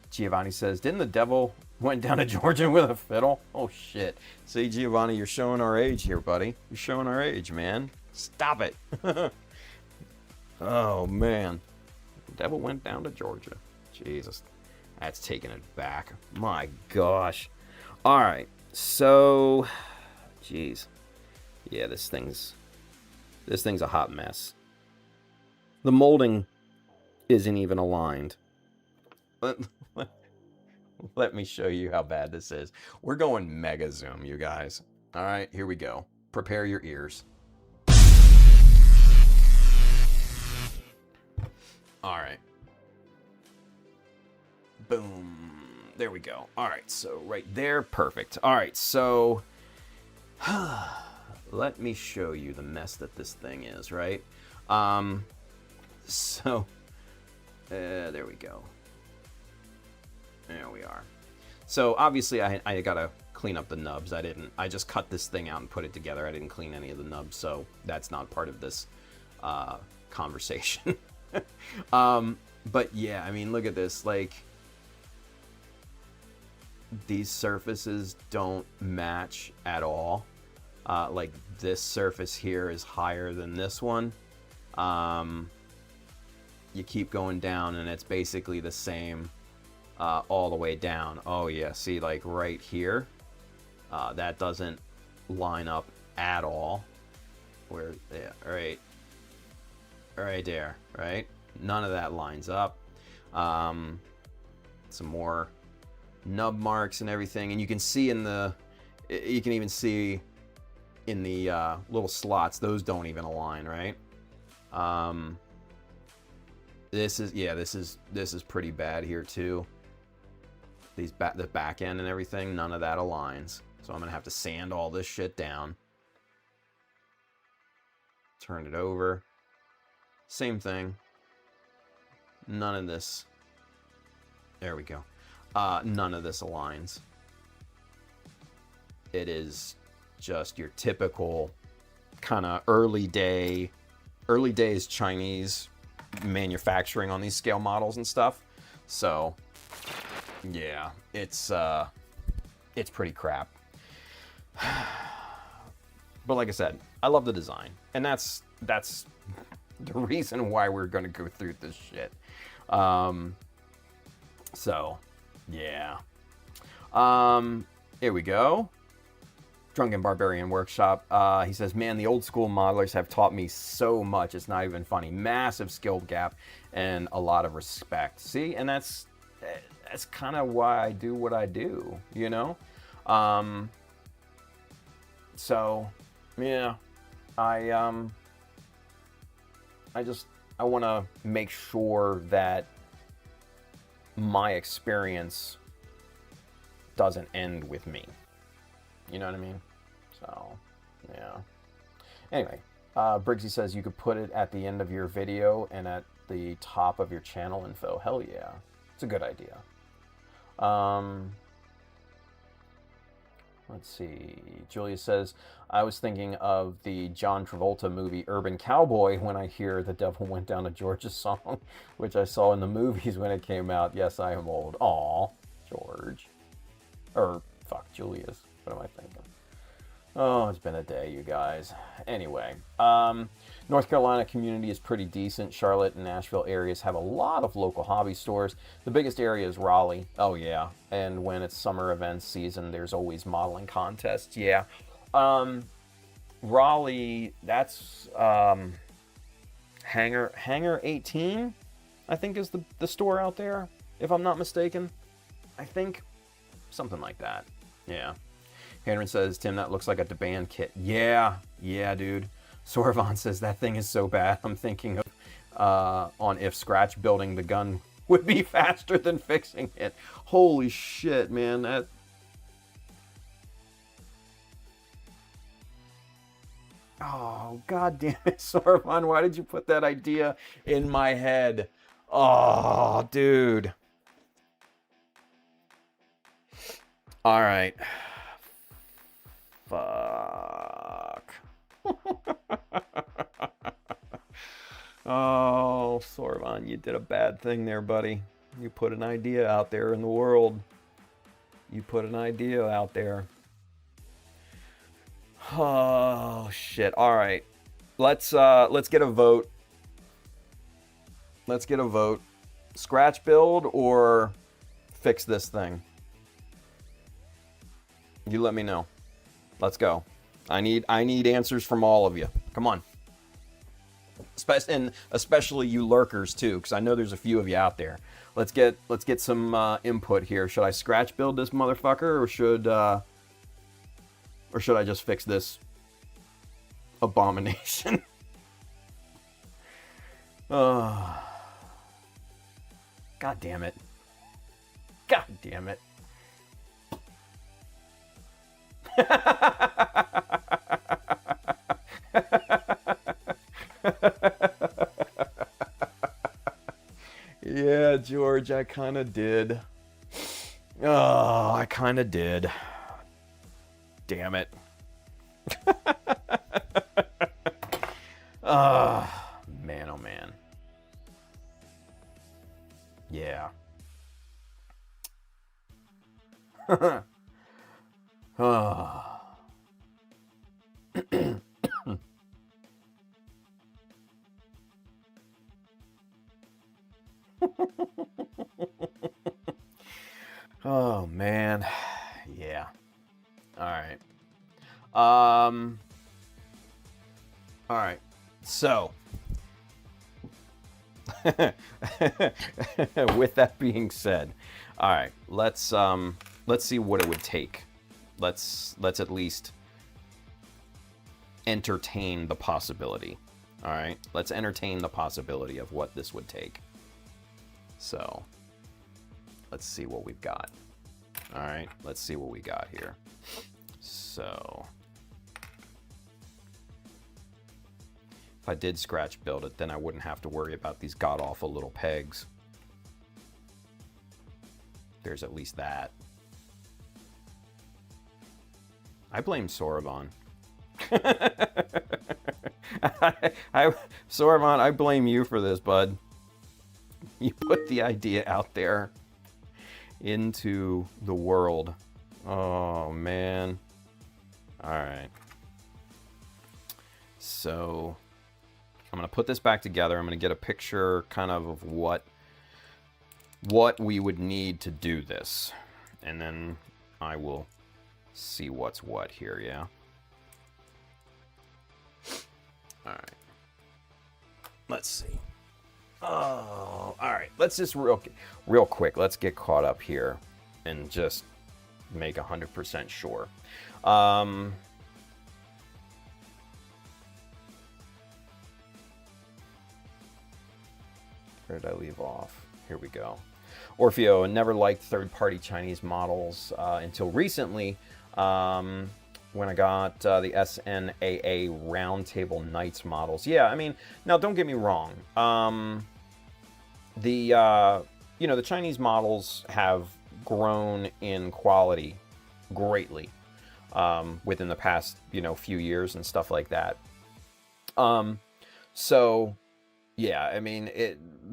Giovanni says, didn't the devil went down to Georgia with a fiddle? Oh, shit. See, Giovanni, you're showing our age here, buddy. You're showing our age, man. Stop it. Oh, man. The devil went down to Georgia. Jesus. That's taking it back. My gosh. All right. So, geez. Yeah, this thing's a hot mess. The molding isn't even aligned. Let me show you how bad this is. We're going mega zoom, you guys. All right, here we go. Prepare your ears. All right. Boom. There we go. All right, so right there, perfect. All right, so let me show you the mess that this thing is, right? There we go. There we are. So obviously I gotta clean up the nubs. I just cut this thing out and put it together. I didn't clean any of the nubs, so that's not part of this conversation. But yeah, I mean, look at this. Like, these surfaces don't match at all. Like, this surface here is higher than this one. You keep going down and it's basically the same all the way down. Oh yeah, see, like right here, that doesn't line up at all. Where, yeah, right there, right? None of that lines up. Some more nub marks and everything, and you can see in the, you can even see in the little slots, those don't even align, right? This is pretty bad here too. The back end and everything, none of that aligns. So I'm gonna have to sand all this shit down. Turn it over. Same thing. None of this. There we go. None of this aligns. It is just your typical kind of early days Chinese manufacturing on these scale models and stuff. So yeah, it's pretty crap. But like I said, I love the design, and that's the reason why we're going to go through this shit. So yeah. Here we go. Drunken Barbarian Workshop. He says, man, the old school modelers have taught me so much. It's not even funny. Massive skill gap and a lot of respect. See, and that's kind of why I do what I do, you know? So, yeah, I want to make sure that my experience doesn't end with me. You know what I mean? So, yeah. Anyway, Briggsy says you could put it at the end of your video and at the top of your channel info. Hell yeah. It's a good idea. Let's see. Julia says, I was thinking of the John Travolta movie Urban Cowboy when I hear The Devil Went Down to Georgia song, which I saw in the movies when it came out. Yes, I am old. Aw, George. Or, fuck, Julia's. What am I thinking? Oh, it's been a day, you guys. Anyway, North Carolina community is pretty decent. Charlotte and Nashville areas have a lot of local hobby stores. The biggest area is Raleigh. Oh, yeah. And when it's summer events season, there's always modeling contests. Yeah. Raleigh, that's Hangar 18, I think is the store out there, if I'm not mistaken. I think. Something like that. Yeah. Henry says, Tim, that looks like a band kit. Yeah, dude. Sorvon says, that thing is so bad. I'm thinking of on if scratch building the gun would be faster than fixing it. Holy shit, man. That... Oh, god damn it, Sorvon. Why did you put that idea in my head? Oh, dude. All right. Fuck. Oh, Sorvon, you did a bad thing there, buddy. You put an idea out there in the world. You put an idea out there. Oh, shit. All right. Let's get a vote. Let's get a vote. Scratch build or fix this thing? You let me know. Let's go. I need answers from all of you. Come on. Especially you lurkers too, because I know there's a few of you out there. Let's get some input here. Should I scratch build this motherfucker, or should I just fix this abomination? Oh. God damn it. God damn it. Yeah, George, I kind of did. Oh, I kind of did. Damn it. Man, oh man. Yeah. Oh. Oh man. Yeah. All right. All right. So, with that being said, all right, let's see what it would take. Let's at least entertain the possibility. All right, let's entertain the possibility of what this would take. So, let's see what we've got. All right, let's see what we got here. So, if I did scratch build it, then I wouldn't have to worry about these god-awful little pegs. There's at least that. I blame Soroban. Soroban, I blame you for this, bud. You put the idea out there into the world. Oh, man. All right. So, I'm going to put this back together. I'm going to get a picture kind of what we would need to do this. And then I will see what's what here, yeah? All right. Let's see. Oh, all right. Let's just real quick. Let's get caught up here and just make 100% sure. Where did I leave off? Here we go. Orfeo never liked third-party Chinese models until recently when I got the SNAA Roundtable Knights models. Yeah, I mean, now don't get me wrong. The Chinese models have grown in quality greatly within the past, few years and stuff like that. So, yeah, I mean,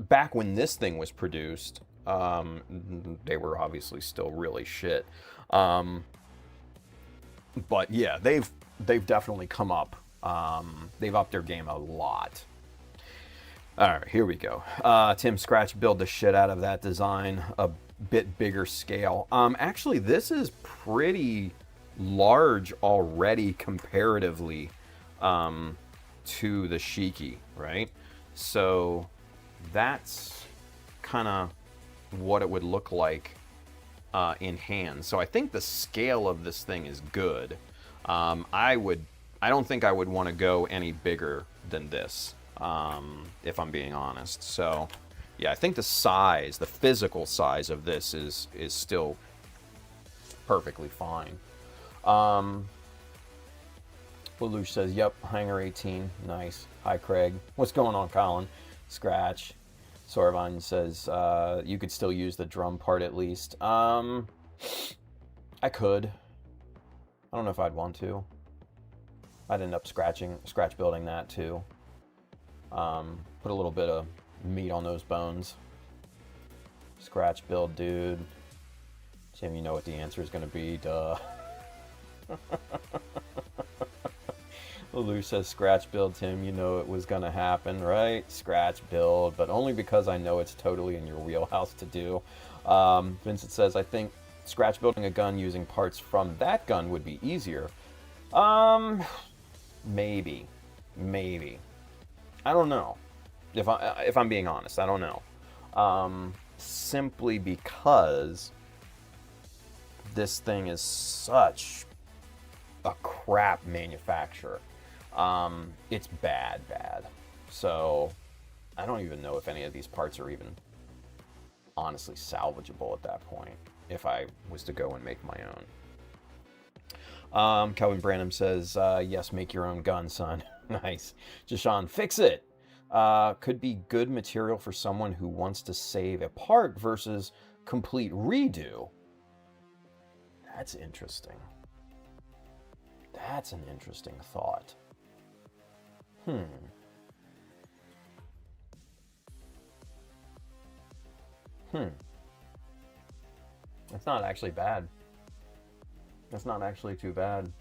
back when this thing was produced, they were obviously still really shit. But yeah, they've definitely come up. They've upped their game a lot. All right, here we go. Tim, scratch build the shit out of that design, a bit bigger scale. Actually, this is pretty large already comparatively to the Shiki, right? So that's kind of what it would look like in hand. So I think the scale of this thing is good. I don't think I would want to go any bigger than this, if I'm being honest. So yeah, I think the size, the physical size of this is still perfectly fine. Lelouch says, yep, Hangar 18, nice. Hi, Craig. What's going on, Colin? Scratch. Sorvan says, you could still use the drum part at least. I could. I don't know if I'd want to. I'd end up scratch building that too. Put a little bit of meat on those bones. Scratch build, dude. Tim, you know what the answer is going to be, duh. Lelouch says, scratch build, Tim, you know it was going to happen, right? Scratch build, but only because I know it's totally in your wheelhouse to do. Vincent says, I think scratch building a gun using parts from that gun would be easier. Maybe. I don't know. If I'm being honest, I don't know. Simply because this thing is such a crap manufacturer. It's bad. So I don't even know if any of these parts are even honestly salvageable at that point if I was to go and make my own. Kelvin Branham says, yes, make your own gun, son. Nice. Jashawn, fix it. Could be good material for someone who wants to save a part versus complete redo. That's interesting. That's an interesting thought. That's not actually bad. That's not actually too bad.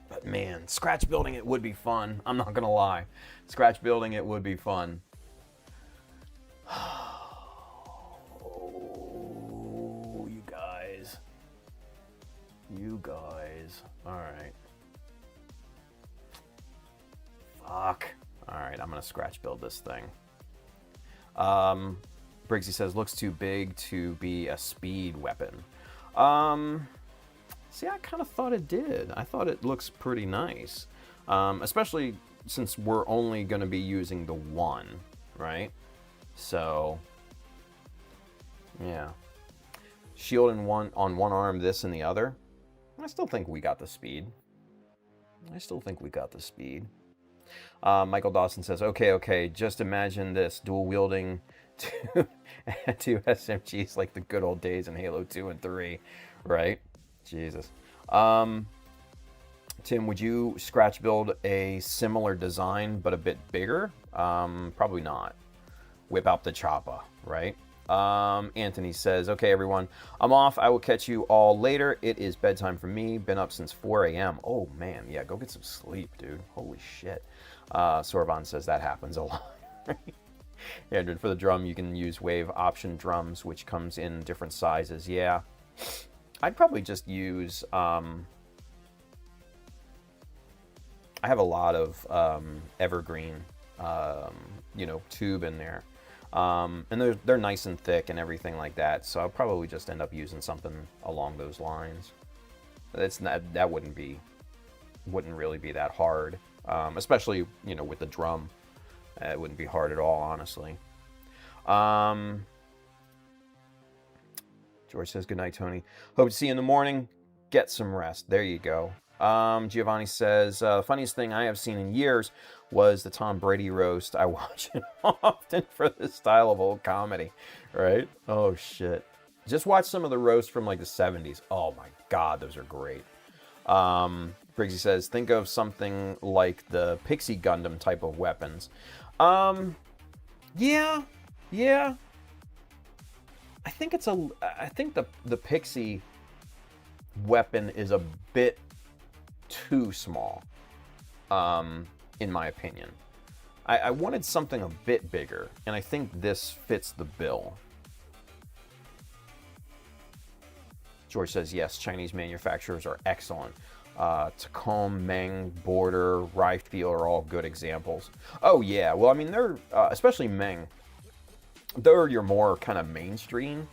But man, scratch building it would be fun. I'm not gonna lie. Scratch building it would be fun. Oh, you guys. You guys. Alright. Fuck. Alright, I'm gonna scratch build this thing. Briggsy says, looks too big to be a speed weapon. See, I kind of thought it did. I thought it looks pretty nice. Especially since we're only going to be using the one, right? So, yeah. Shield on one arm, this in the other. I still think we got the speed. Michael Dawson says, okay, just imagine this, dual wielding two SMGs like the good old days in Halo 2 and 3, right? Jesus. Tim, would you scratch build a similar design but a bit bigger? Probably not. Whip out the chopper, right? Anthony says, okay, everyone, I'm off. I will catch you all later. It is bedtime for me. Been up since 4 a.m. Oh, man. Yeah, go get some sleep, dude. Holy shit. Sorvan says that happens a lot. Andrew, for the drum, you can use wave option drums, which comes in different sizes. Yeah. I'd probably just use... I have a lot of evergreen, tube in there. And they're nice and thick and everything like that. So I'll probably just end up using something along those lines. That wouldn't really be that hard, especially with the drum. It wouldn't be hard at all, honestly. George says, good night, Tony. Hope to see you in the morning. Get some rest. There you go. Giovanni says, the funniest thing I have seen in years was the Tom Brady roast. I watch it often for this style of old comedy, right? Oh, shit. Just watch some of the roasts from like the 70s. Oh, my God, those are great. Briggsy says, think of something like the Pixie Gundam type of weapons. Yeah. I think the Pixie weapon is a bit too small, in my opinion. I wanted something a bit bigger, and I think this fits the bill. George says, yes, Chinese manufacturers are excellent. Tacom, Meng, Border, Rifeel are all good examples. Oh, yeah. Well, I mean, they're, especially Meng, they're your more kind of mainstream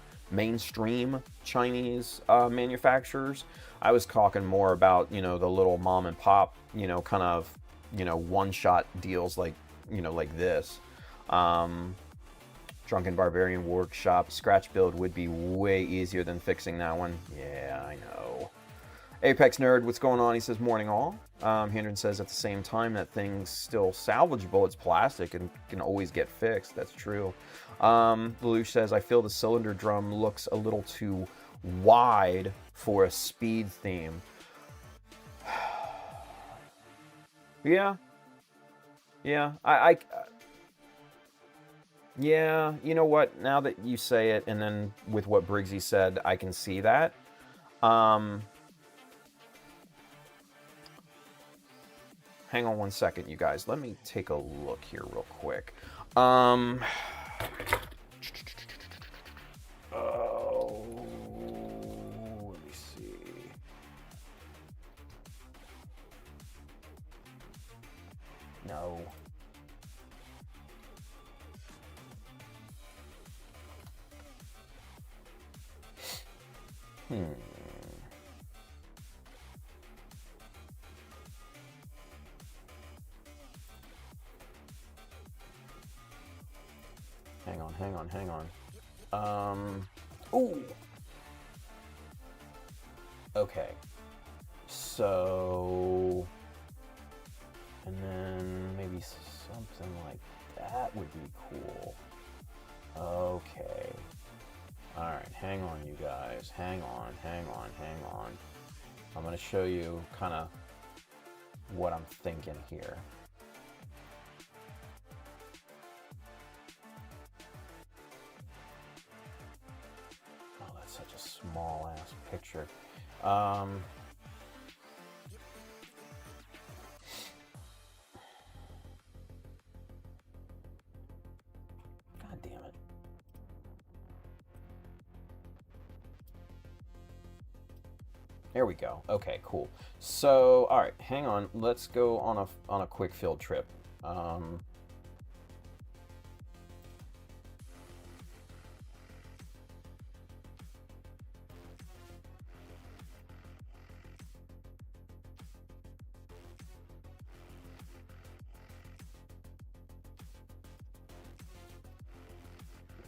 Chinese manufacturers. I was talking more about, the little mom and pop, kind of, one-shot deals like this. Drunken Barbarian Workshop, scratch build would be way easier than fixing that one. Yeah, I know. Apex Nerd, what's going on? He says, morning all. Hendren says, at the same time, that thing's still salvageable. It's plastic and can always get fixed. That's true. Lelouch says, I feel the cylinder drum looks a little too wide for a speed theme. Yeah. Yeah, you know what? Now that you say it, and then with what Briggsy said, I can see that. Hang on one second, you guys. Let me take a look here real quick. Oh, let me see. No. Hang on. Ooh. Okay. So, and then maybe something like that would be cool. Okay. All hang on, hang on, hang on. I'm going to show you kind of what I'm thinking here. Oh, that's such a small ass picture. God damn it. There we go. Okay, cool. So, all right, hang on. Let's go on a quick field trip.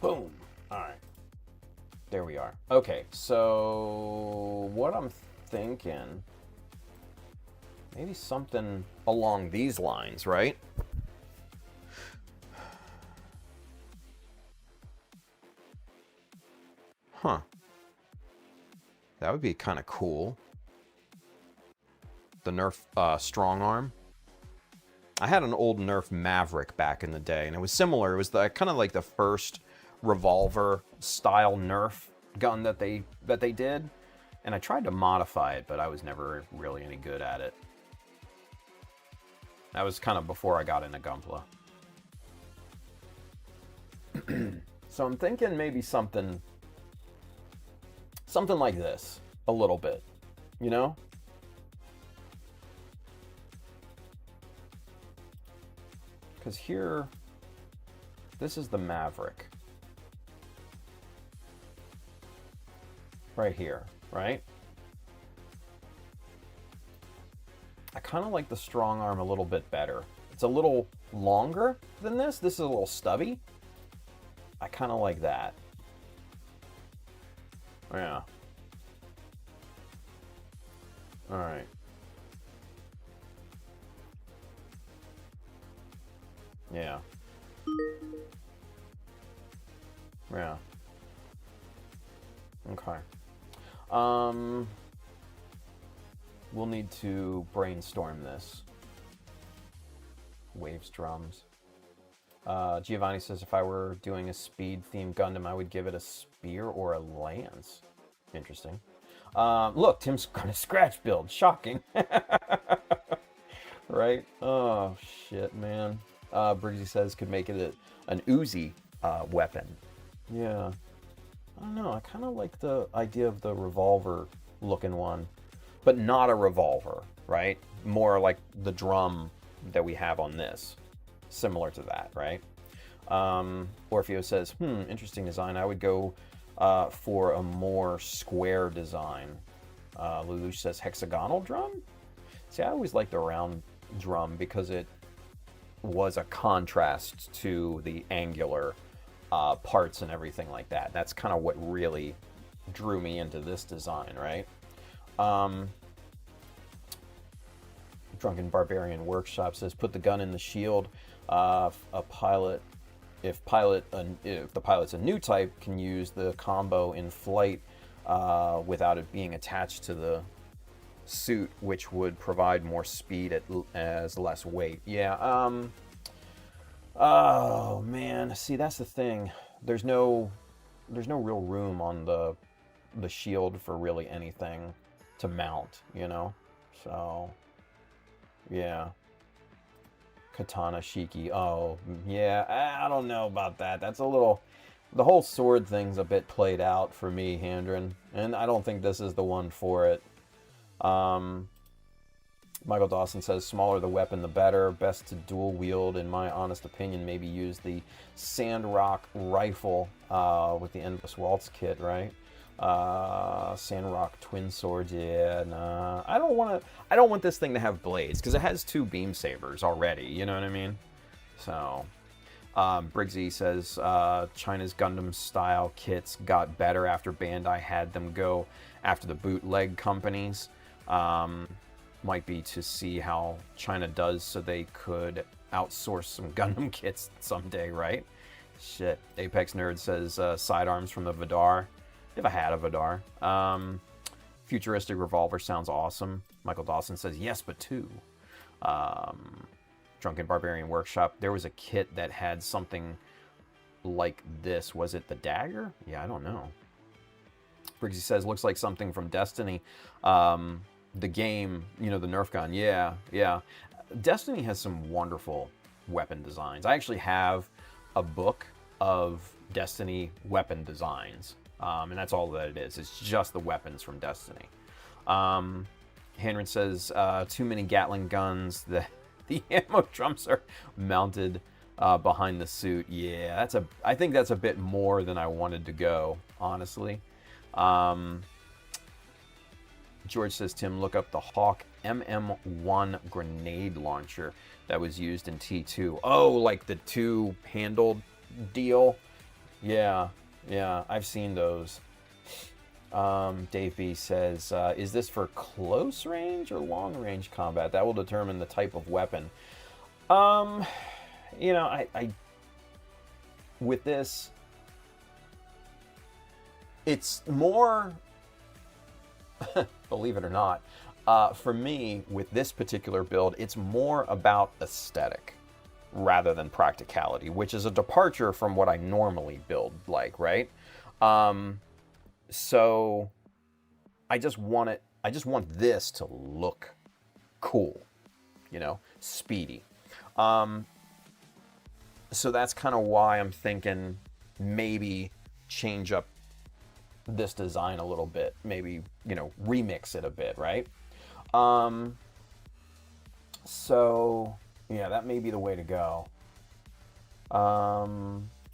Boom. All right. There we are. Okay, so what I'm thinking, maybe something along these lines, right? Huh. That would be kind of cool. The Nerf strong arm. I had an old Nerf Maverick back in the day, and it was similar. It was kind of like the first revolver style Nerf gun that they did, and I tried to modify it, but I was never really any good at it. That was kind of before I got into Gunpla. So I'm thinking maybe something like this, a little bit, you know? Because here, this is the Maverick. Right here, right? I kind of like the strong arm a little bit better. It's a little longer than this. This is a little stubby. I kind of like that. Yeah. All right. Yeah. Yeah. Okay. We'll need to brainstorm this. Waves drums. Giovanni says if I were doing a speed-themed Gundam, I would give it a spear or a lance. Interesting. Look, Tim's got a scratch build. Shocking. Right? Oh, shit, man. Briggsy says could make it an Uzi weapon. Yeah. I don't know. I kind of like the idea of the revolver-looking one. But not a revolver, right? More like the drum that we have on this. Similar to that, right? Orfeo says, interesting design. I would go for a more square design. Lelouch says hexagonal drum? See, I always liked the round drum because it was a contrast to the angular parts and everything like that. That's kind of what really drew me into this design, right? Drunken Barbarian Workshop says put the gun in the shield. If the pilot's a new type, can use the combo in flight without it being attached to the suit, which would provide more speed as less weight. Yeah. Oh man, see that's the thing. There's no real room on the shield for really anything to mount, you know. So yeah. Katana Shiki. Oh yeah, I don't know about that. That's a little. The whole sword thing's a bit played out for me, Handren, and I don't think this is the one for it. Michael Dawson says, smaller the weapon, the better. Best to dual wield, in my honest opinion. Maybe use the Sandrock rifle with the Endless Waltz kit, right? Sandrock twin swords. Yeah, nah. I don't want this thing to have blades because it has 2 beam sabers already. You know what I mean? So, Briggsy says China's Gundam style kits got better after Bandai had them go after the bootleg companies. Might be to see how China does so they could outsource some Gundam kits someday, right? Shit. Apex Nerd says sidearms from the Vidar. If I had a Vidar. Futuristic revolver sounds awesome. Michael Dawson says, yes, but two. Drunken Barbarian Workshop. There was a kit that had something like this. Was it the dagger? Yeah, I don't know. Briggsy says, looks like something from Destiny. The game, you know, the Nerf gun. Yeah, yeah. Destiny has some wonderful weapon designs. I actually have a book of Destiny weapon designs. And that's all that it is. It's just the weapons from Destiny. Henry says, too many Gatling guns. The ammo drums are mounted behind the suit. Yeah, I think that's a bit more than I wanted to go, honestly. George says, Tim, look up the Hawk MM1 grenade launcher that was used in T2. Oh, like the two-handled deal? Yeah, yeah, I've seen those. Dave B says, is this for close range or long range combat? That will determine the type of weapon. You know, I with this, it's more, believe it or not, for me, with this particular build, it's more about aesthetic rather than practicality, which is a departure from what I normally build like, right? So I just want this to look cool, you know, speedy. So that's kind of why I'm thinking maybe change up this design a little bit, maybe, you know, remix it a bit, right? So yeah, that may be the way to go.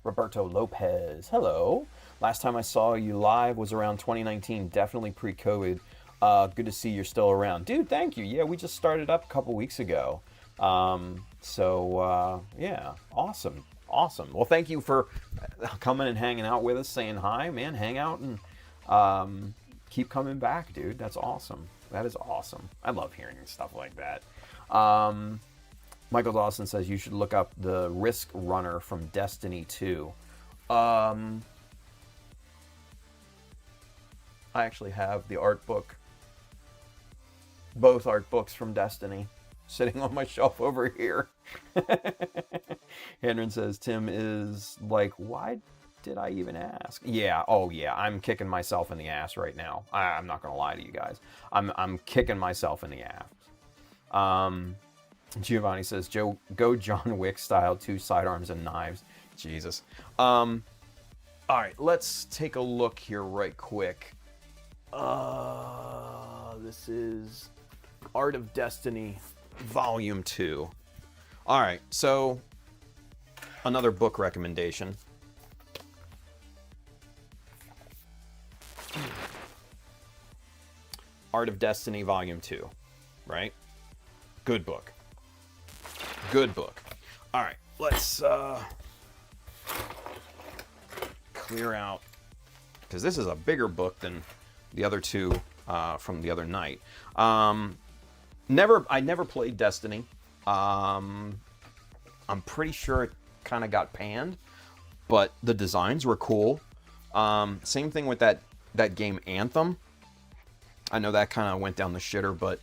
Roberto Lopez, hello. Last time I saw you live was around 2019, definitely pre-COVID. Good to see you're still around. Dude, thank you. Yeah, we just started up a couple weeks ago. Yeah, awesome. Awesome. Well, thank you for coming and hanging out with us, saying hi, man. Hang out and keep coming back, dude. That's awesome. That is awesome. I love hearing stuff like that. Michael Dawson says you should look up the Risk Runner from Destiny 2. I actually have the art book, both art books from Destiny, sitting on my shelf over here. Henry says, Tim is like, why did I even ask? Yeah, oh yeah, I'm kicking myself in the ass right now. I'm not gonna lie to you guys. I'm kicking myself in the ass. Giovanni says, go John Wick style, 2 sidearms and knives. Jesus. All right, let's take a look here right quick. This is Art of Destiny Volume 2. All right, so another book recommendation. Art of Destiny Volume 2, right? Good book. Good book. All right, let's clear out, because this is a bigger book than the other two from the other night. I never played Destiny. I'm pretty sure it kind of got panned, but the designs were cool. Same thing with that game Anthem. I know that kind of went down the shitter, but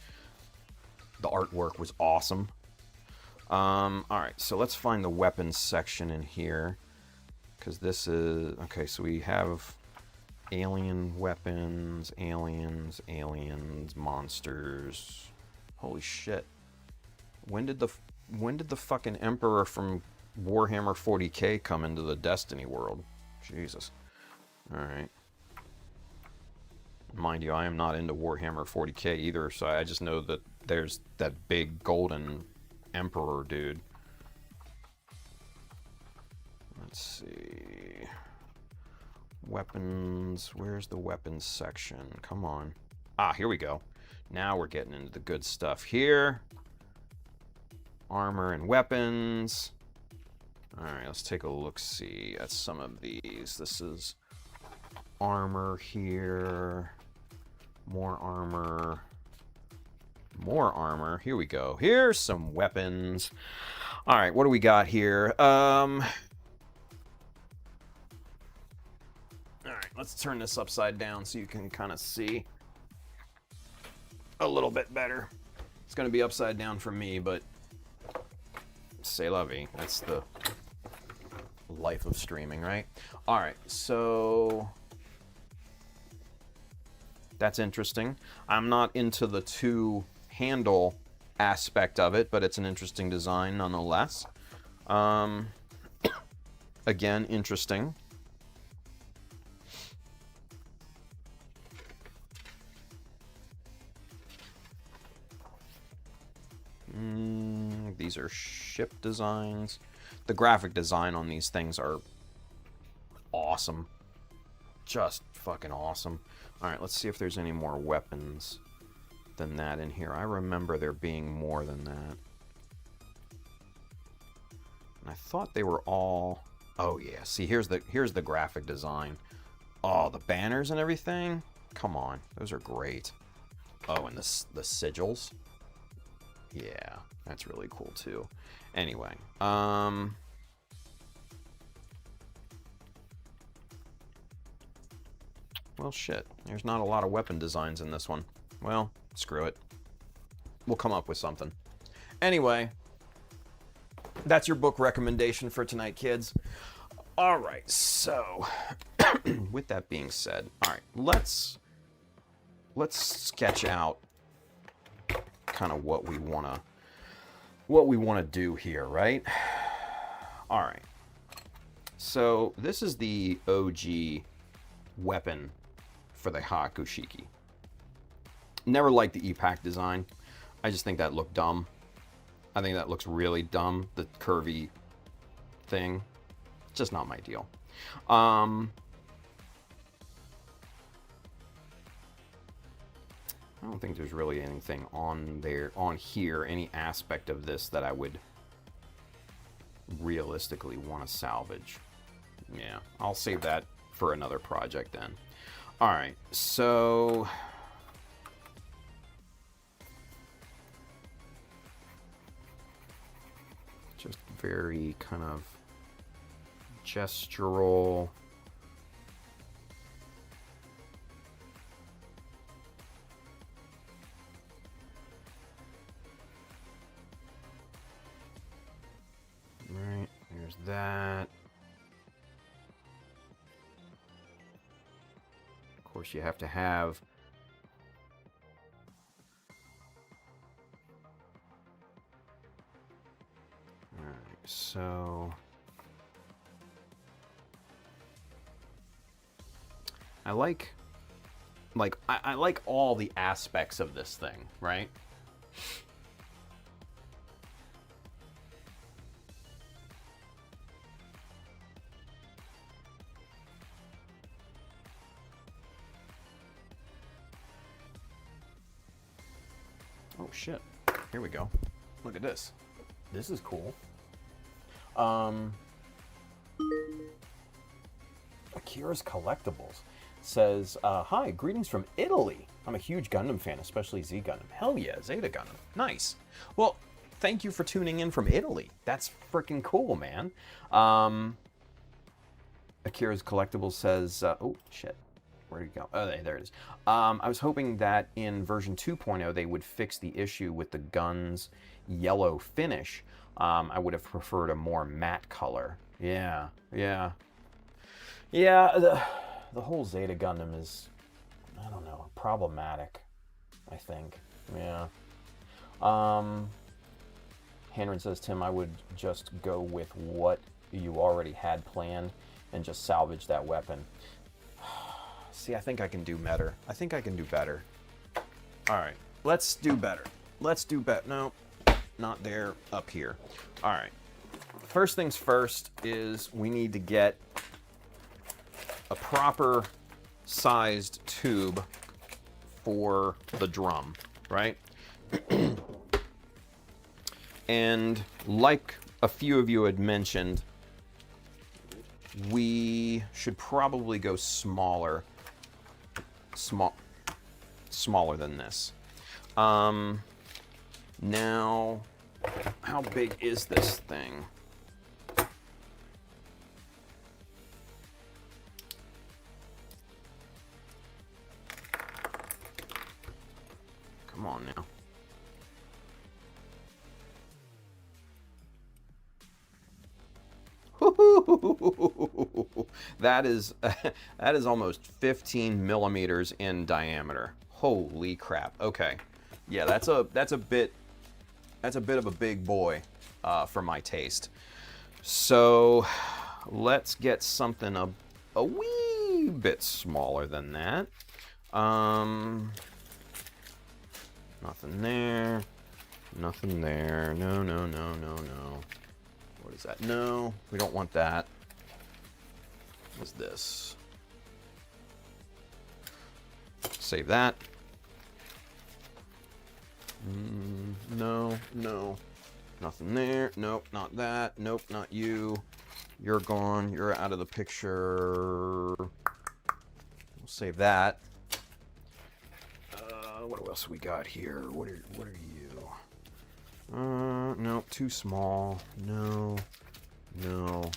the artwork was awesome. All right, so let's find the weapons section in here, because this is okay. So we have alien weapons, aliens, monsters. Holy shit! When did the fucking Emperor from Warhammer 40K come into the Destiny world? Jesus. All right. Mind you, I am not into Warhammer 40K either, so I just know that there's that big golden Emperor dude. Let's see. Weapons. Where's the weapons section? Come on. Ah, here we go. Now we're getting into the good stuff here. Armor and weapons. Alright, let's take a look-see at some of these. This is armor here. More armor. More armor. Here we go. Here's some weapons. Alright, what do we got here? Alright, let's turn this upside down so you can kind of see a little bit better. It's going to be upside down for me, but c'est la vie. That's the life of streaming, right? All right, so that's interesting. I'm not into the two handle aspect of it, but it's an interesting design nonetheless. Again, interesting. These are ship designs. The graphic design on these things are awesome. Just fucking awesome. Alright, let's see if there's any more weapons than that in here. I remember there being more than that. And I thought they were all... Oh yeah, see, here's the graphic design. Oh, the banners and everything? Come on, those are great. Oh, and the sigils. Yeah, that's really cool too. Anyway, well, shit. There's not a lot of weapon designs in this one. Well, screw it. We'll come up with something. Anyway, that's your book recommendation for tonight, kids. All right, so with that being said, all right, let's sketch out kind of what we want to do here, right? All right. So this is the OG weapon for the Hyaku Shiki. Never liked the E-Pack design. I just think that looked dumb. I think that looks really dumb, the curvy thing. Just not my deal. I don't think there's really anything on here, any aspect of this that I would realistically want to salvage. Yeah, I'll save that for another project then. All right, so just very kind of gestural. Right, there's that. Of course, you have to have all right, so I like all the aspects of this thing, right? Oh shit. Here we go. Look at this. This is cool. Akira's Collectibles says, hi, greetings from Italy. I'm a huge Gundam fan, especially Z Gundam. Hell yeah, Zeta Gundam. Nice. Well, thank you for tuning in from Italy. That's freaking cool, man. Akira's Collectibles says, oh, shit. Where'd it go? Oh, there it is. I was hoping that in version 2.0 they would fix the issue with the gun's yellow finish. I would have preferred a more matte color. Yeah. The whole Zeta Gundam is, I don't know, problematic, I think. Yeah. Hanron says, Tim, I would just go with what you already had planned and just salvage that weapon. See, I think I can do better. All right, let's do better. No, not there, up here. All right. First things first is we need to get a proper sized tube for the drum, right? And like a few of you had mentioned, we should probably go smaller than this. Now, how big is this thing? That is that is almost 15 millimeters in diameter. Holy crap. Okay. Yeah, that's a bit of a big boy for my taste. So let's get something a wee bit smaller than that. Nothing there. Nothing there. No, no, no, no, no. What is that? No, we don't want that. What's this? Save that. No, no. Nothing there. Nope, not that. Nope, not you. You're gone. You're out of the picture. We'll save that. What else we got here? What are you? No, too small. No, no,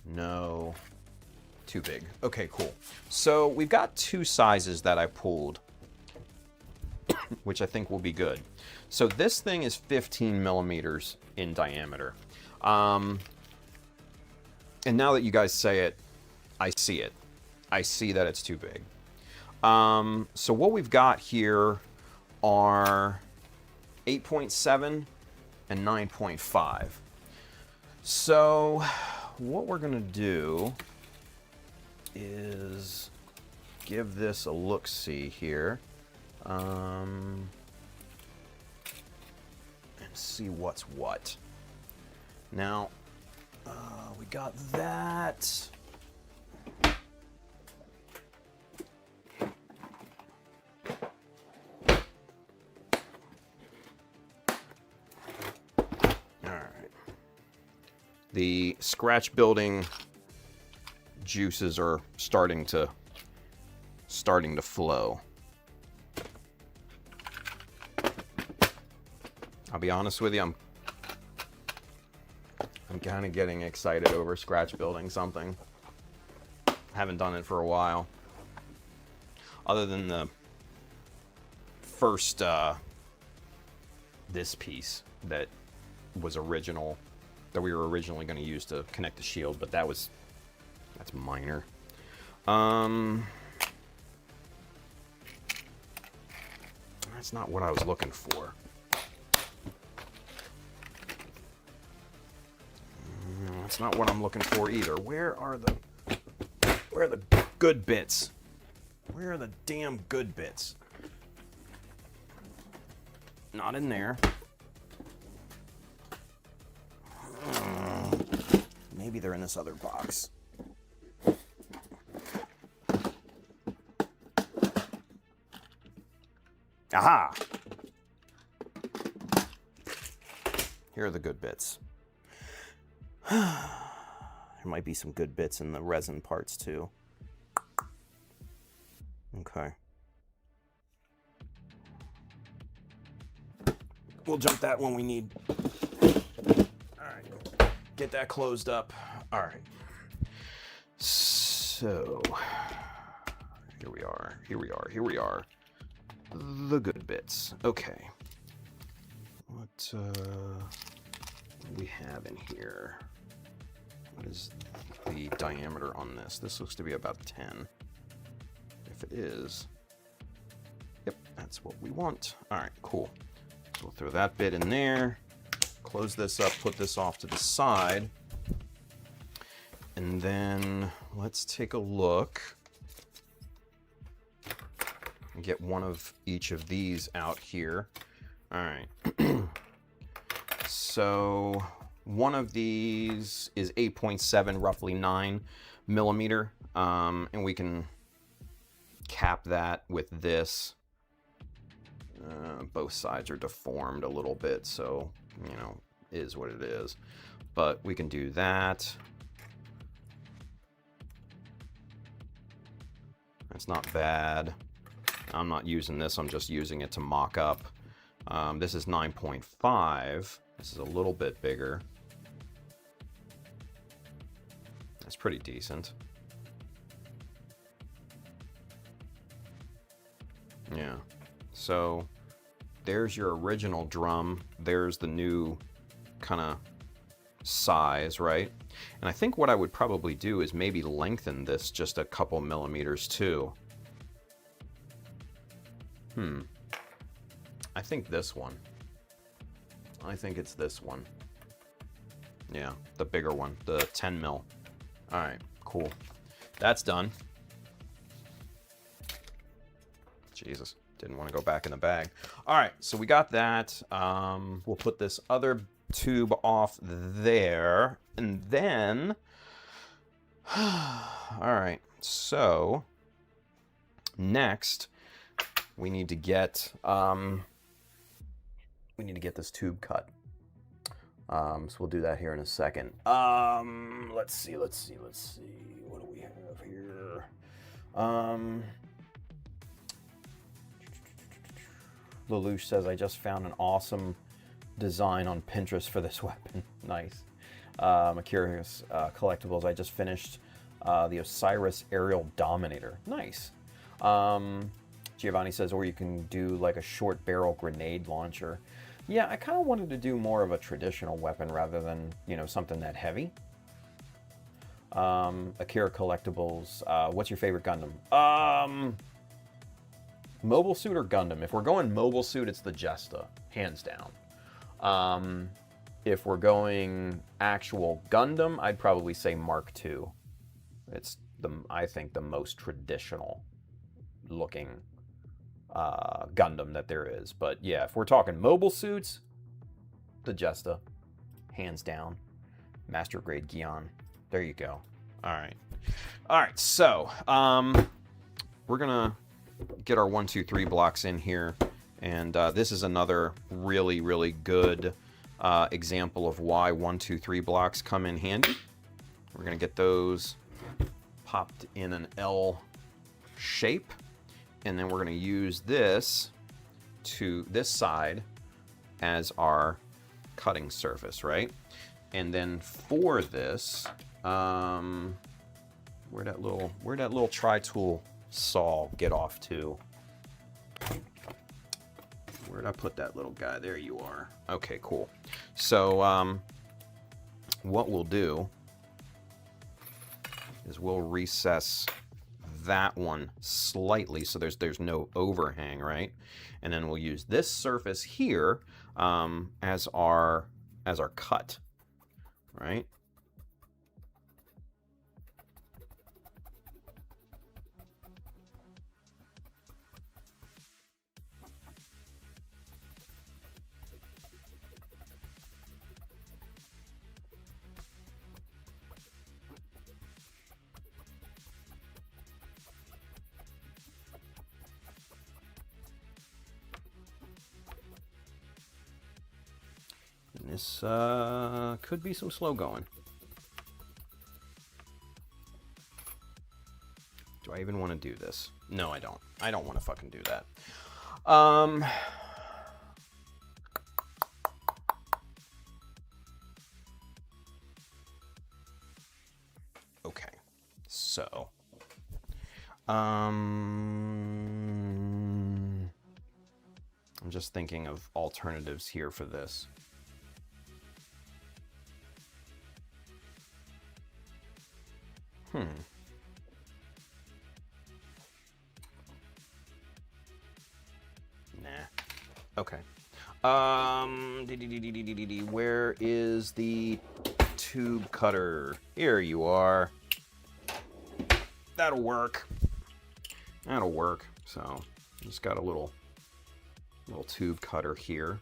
no. Too big. Okay, cool. So we've got two sizes that I pulled, which I think will be good. So this thing is 15 millimeters in diameter. And now that you guys say it, I see it. I see that it's too big. So what we've got here are 8.7 and 9.5. So what we're gonna do is give this a look-see here. And see what's what. Now, we got that. The scratch building juices are starting to flow. I'll be honest with you, I'm kind of getting excited over scratch building something. Haven't done it for a while. Other than the first this piece that was original, that we were originally going to use to connect the shield, but that's minor. That's not what I was looking for. That's not what I'm looking for either. Where are the good bits? Where are the damn good bits? Not in there. Maybe they're in this other box. Aha! Here are the good bits. There might be some good bits in the resin parts too. Okay. We'll jump that when we need. Alright. Get that closed up. Alright. So, here we are. The good bits. Okay. What do we have in here? What is the diameter on this? This looks to be about 10. If it is, yep, that's what we want. All right, cool. So we'll throw that bit in there, close this up, put this off to the side, and then let's take a look and get one of each of these out here. All right. So one of these is 8.7, roughly 9 millimeter, and we can cap that with this. Both sides are deformed a little bit, so, you know, is what it is. But we can do that. That's not bad. I'm not using this, I'm just using it to mock up. This is 9.5. This is a little bit bigger. That's pretty decent. Yeah. So there's your original drum. There's the new kind of size, right? And I think what I would probably do is maybe lengthen this just a couple millimeters too. I think this one. I think it's this one. Yeah, the bigger one, the 10 mil. All right, cool. That's done. Jesus, didn't want to go back in the bag. All right, so we got that. We'll put this other tube off there, and then, all right, so next we need to get this tube cut. So we'll do that here in a second. Let's see. What do we have here? Lelouch says, I just found an awesome design on Pinterest for this weapon. Nice. Akira's Collectibles, I just finished the Osiris Aerial Dominator. Nice. Giovanni says, or you can do like a short barrel grenade launcher. Yeah, I kind of wanted to do more of a traditional weapon rather than, you know, something that heavy. Akira Collectibles, what's your favorite Gundam? Mobile suit or Gundam? If we're going mobile suit, it's the Jesta, hands down. If we're going actual Gundam, I'd probably say Mark II. It's I think the most traditional looking Gundam that there is. But yeah, if we're talking mobile suits, the Jesta, hands down. Master grade Gion. There you go. All right. So we're gonna get our 1, 2, 3 blocks in here, and this is another really, really good example of why 1, 2, 3 blocks come in handy. We're gonna get those popped in an L shape, and then we're gonna use this side as our cutting surface, right? And then for this, where'd that little tri-tool saw get off to? Where'd I put that little guy? There you are. Okay, cool. So what we'll do is we'll recess that one slightly so there's no overhang, right? And then we'll use this surface here as our cut, right? This could be some slow going. Do I even want to do this? No, I don't. I don't want to fucking do that. Okay. So, I'm just thinking of alternatives here for this. Nah. Okay. Where is the tube cutter? Here you are. That'll work. That'll work. So, just got a little tube cutter here.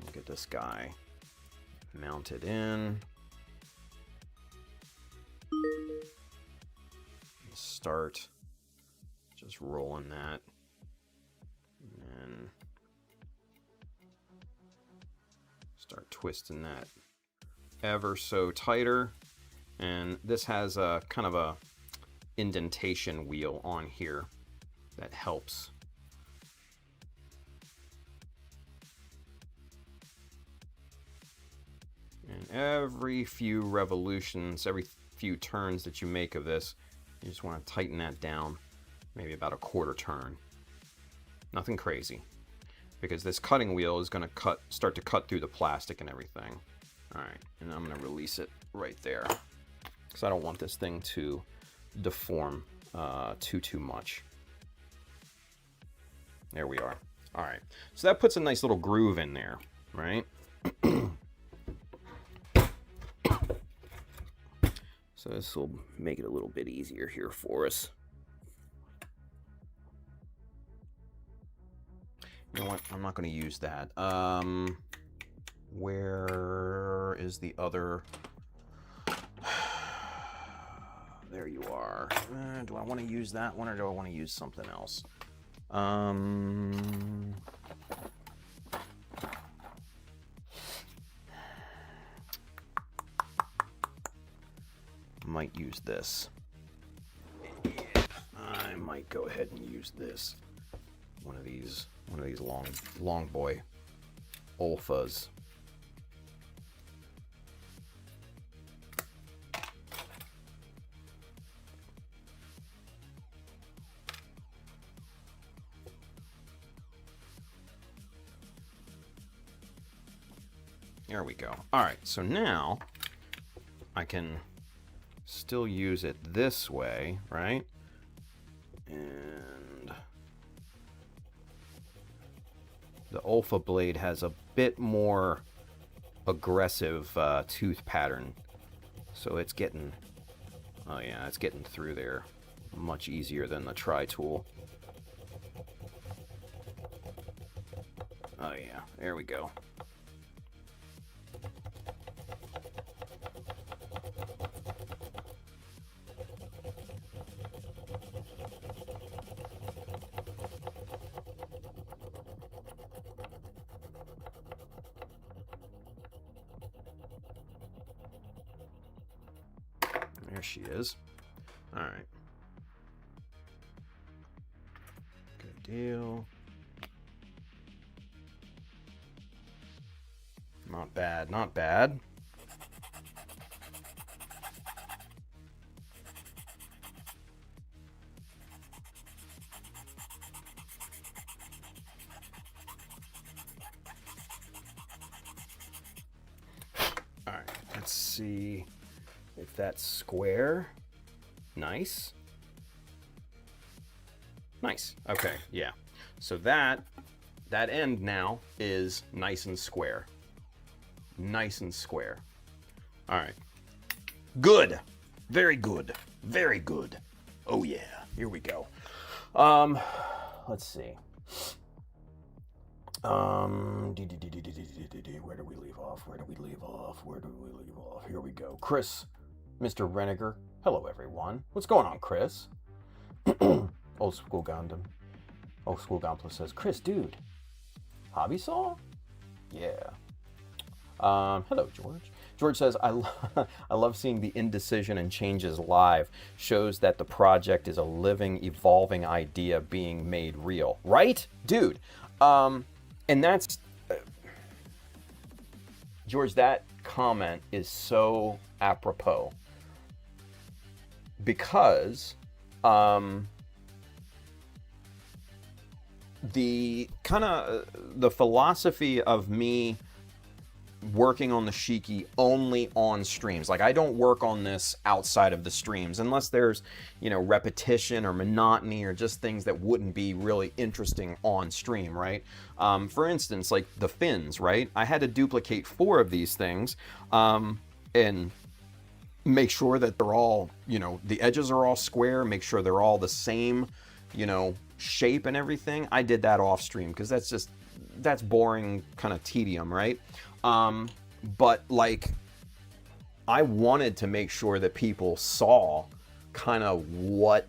We'll get this guy mounted in. Start just rolling that, and start twisting that ever so tighter. And this has a kind of a indentation wheel on here that helps. And every few revolutions, every few turns that you make of this, you just want to tighten that down, maybe about a quarter turn. Nothing crazy, because this cutting wheel is going to start to cut through the plastic and everything. All right, and I'm gonna release it right there because I don't want this thing to deform too much. There we are. All right, so that puts a nice little groove in there, right? So this will make it a little bit easier here for us. You know what? I'm not going to use that. Where is the other? There you are. Do I want to use that one or do I want to use something else? Might use this. Yeah, I might go ahead and use this. One of these long boy Olfas. There we go. All right, so now I can still use it this way, right? And the Olfa blade has a bit more aggressive tooth pattern, so it's getting, oh yeah, it's getting through there much easier than the tri-tool. Oh yeah, there we go. There she is. All right. Good deal. Not bad, not bad. All right, let's see if that's square. Nice. Nice. Okay, yeah. So that end now is nice and square. Nice and square. All right. Good. Very good. Very good. Oh yeah. Here we go. Let's see. Where do we leave off? Where do we leave off? Where do we leave off? Here we go. Chris, Mr. Reniger. Hello, everyone. What's going on, Chris? Old School Gundam. Old School Gundam says, Chris, dude. Hobby saw? Yeah. Hello, George. George says, I love seeing the indecision and changes live. Shows that the project is a living, evolving idea being made real. Right? Dude. And that's... George, that comment is so apropos. Because... the kind of the philosophy of me working on the Shiki only on streams, like I don't work on this outside of the streams unless there's, you know, repetition or monotony or just things that wouldn't be really interesting on stream, right? For instance, like the fins, right? I had to duplicate 4 of these things and make sure that they're all, you know, the edges are all square, make sure they're all the same, you know, shape and everything. I did that off stream because that's boring kind of tedium, right? But like I wanted to make sure that people saw kind of what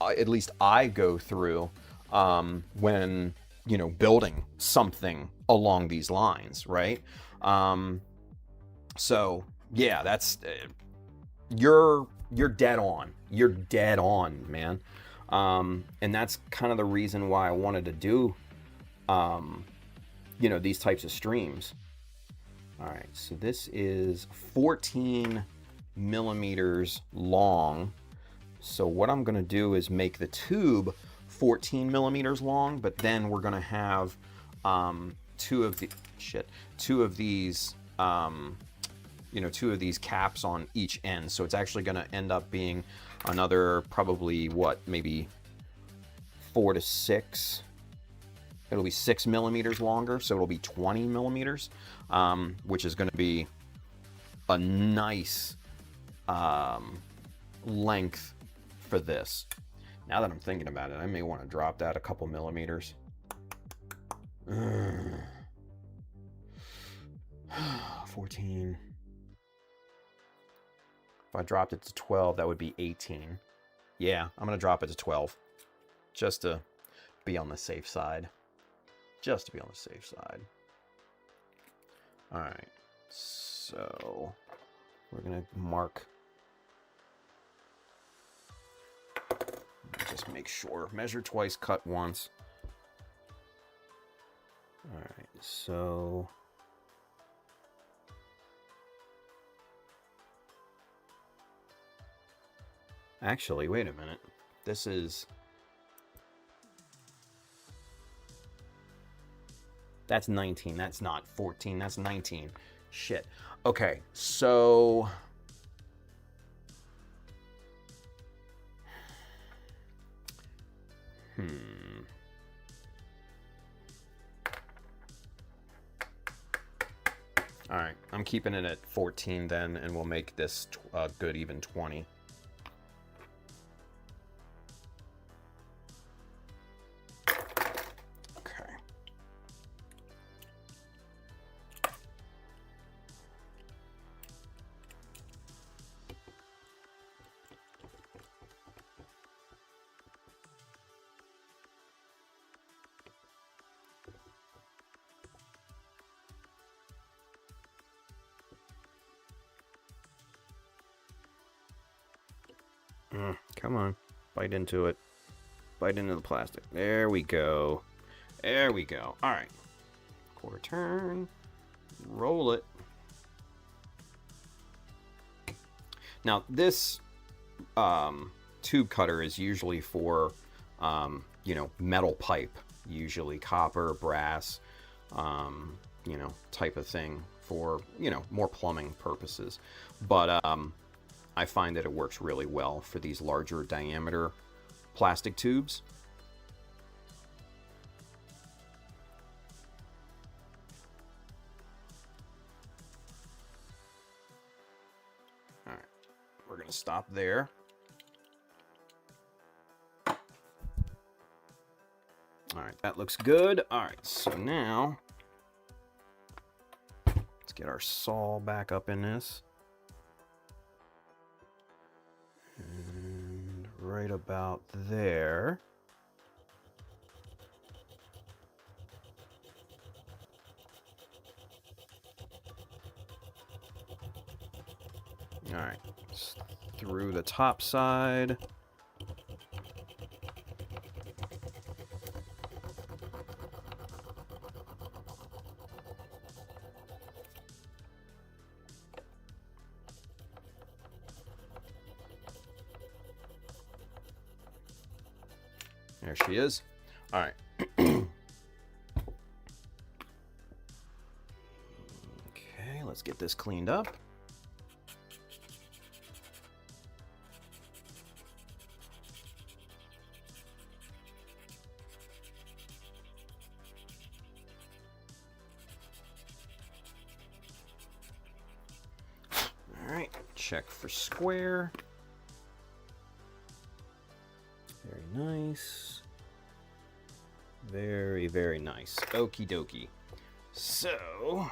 at least I go through when, you know, building something along these lines, right? So yeah, that's you're dead on. You're dead on, man. And that's kind of the reason why I wanted to do, you know, these types of streams. All right, so this is 14 millimeters long. So what I'm going to do is make the tube 14 millimeters long, but then we're going to have two of these you know, 2 of these caps on each end. So it's actually going to end up being another probably what, maybe 4 to 6. It'll be 6 millimeters longer, so it'll be 20 millimeters, which is going to be a nice length for this. Now that I'm thinking about it, I may want to drop that a couple millimeters. 14. If I dropped it to 12, that would be 18. Yeah, I'm going to drop it to 12. Just to be on the safe side. Just to be on the safe side. Alright. So, we're going to mark. Just make sure. Measure twice, cut once. Alright, so... Actually, wait a minute. This is... That's 19. That's not 14. That's 19. Shit. Okay, so... Alright, I'm keeping it at 14 then, and we'll make this a good even 20. Come on. Bite into it. Bite into the plastic. There we go. There we go. Alright. Quarter turn. Roll it. Now, this tube cutter is usually for, you know, metal pipe. Usually copper, brass, you know, type of thing for, you know, more plumbing purposes. But, I find that it works really well for these larger diameter plastic tubes. All right, we're going to stop there. All right, that looks good. All right, so now let's get our saw back up in this. And right about there. All right, through the top side. There she is. All right. Okay, let's get this cleaned up. All right, check for square. Very nice. Very, very nice. Okie dokie. So,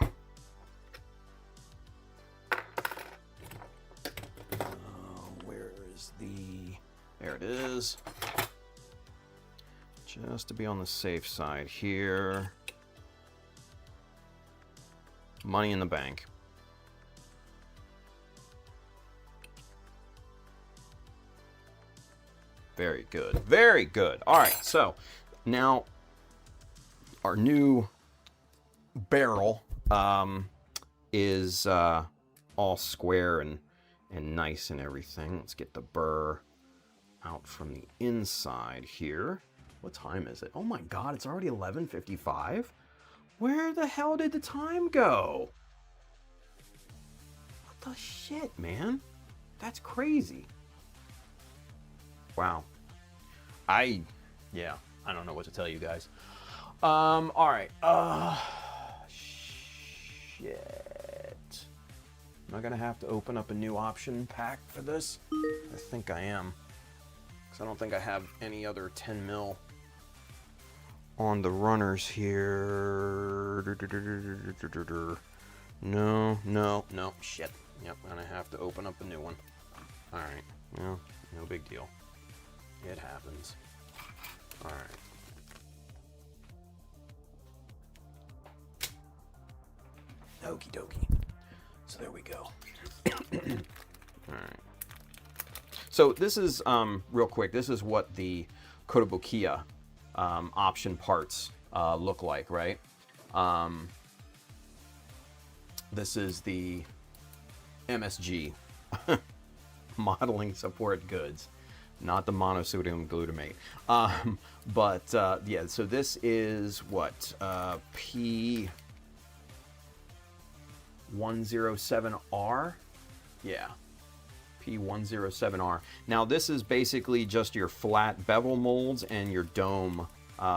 where is the... There it is. Just to be on the safe side here. Money in the bank. Very good. Very good. All right, so now our new barrel is all square and nice and everything. Let's get the burr out from the inside here. What time is it? Oh my God, it's already 11:55. Where the hell did the time go? shit, man. That's crazy. Wow. Yeah, I don't know what to tell you guys. All right. Shit. Am I gonna have to open up a new option pack for this? I think I am. Because I don't think I have any other 10 mil on the runners here. No, shit. Yep, I'm gonna have to open up a new one. Alright, well, no big deal. It happens. Alright. Okie dokie. So there we go. Alright. So this is, real quick, this is what the Kotobukiya option parts look like, right? This is the MSG, modeling support goods, not the monosodium glutamate. Yeah, so this is what, P107R? Yeah, P107R. Now this is basically just your flat bevel molds and your dome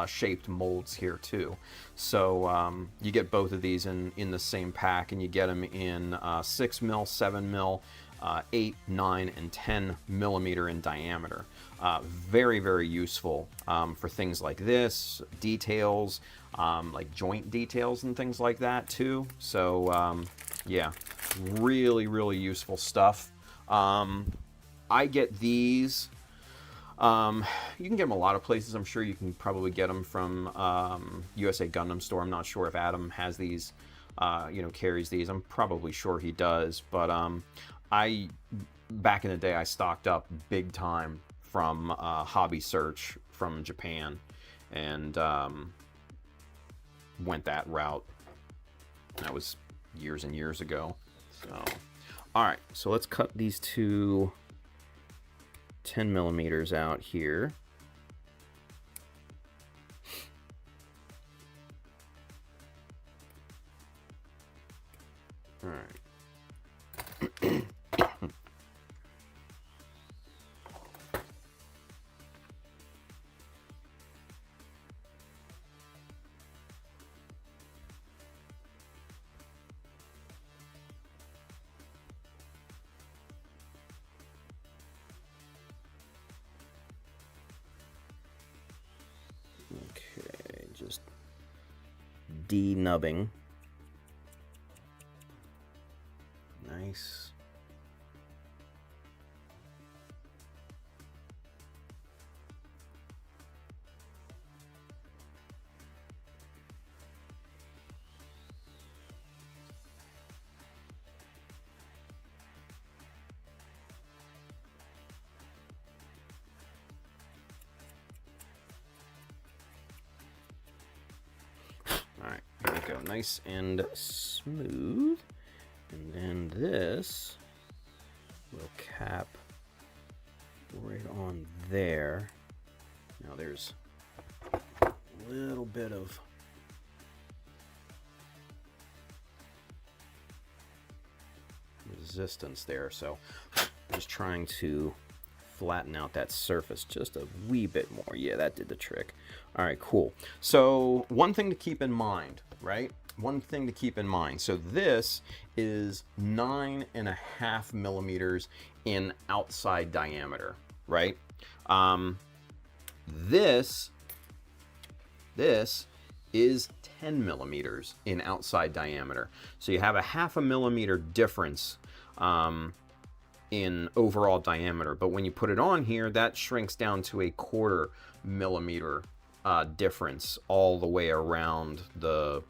shaped molds here too. So you get both of these in the same pack, and you get them in 6 mil, 7 mil, 8, 9, and 10 millimeter in diameter. Very, very useful for things like this, details, like joint details and things like that too. So yeah, really, really useful stuff. I get these. You can get them a lot of places. I'm sure you can probably get them from USA Gundam Store. I'm not sure if Adam has these, carries these. I'm probably sure he does. But back in the day, I stocked up big time from Hobby Search from Japan, and went that route. That was years and years ago. So, all right. So let's cut these two 10 millimeters out here. All right. Okay, just denubbing. Nice. Alright, here we go. Nice and smooth. And then this will cap right on there. Now there's a little bit of resistance there, so I'm just trying to flatten out that surface just a wee bit more. Yeah, that did the trick. All right, cool. So one thing to keep in mind, right? One thing to keep in mind. So this is 9.5 millimeters in outside diameter, right? This is 10 millimeters in outside diameter. So you have a 0.5 millimeter difference in overall diameter, but when you put it on here, that shrinks down to a 1/4 millimeter difference all the way around the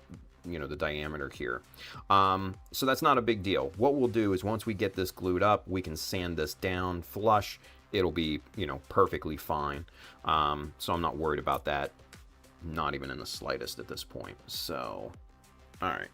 the diameter here. So that's not a big deal. What we'll do is once we get this glued up, we can sand this down flush. It'll be perfectly fine. So I'm not worried about that, not even in the slightest at this point. So all right.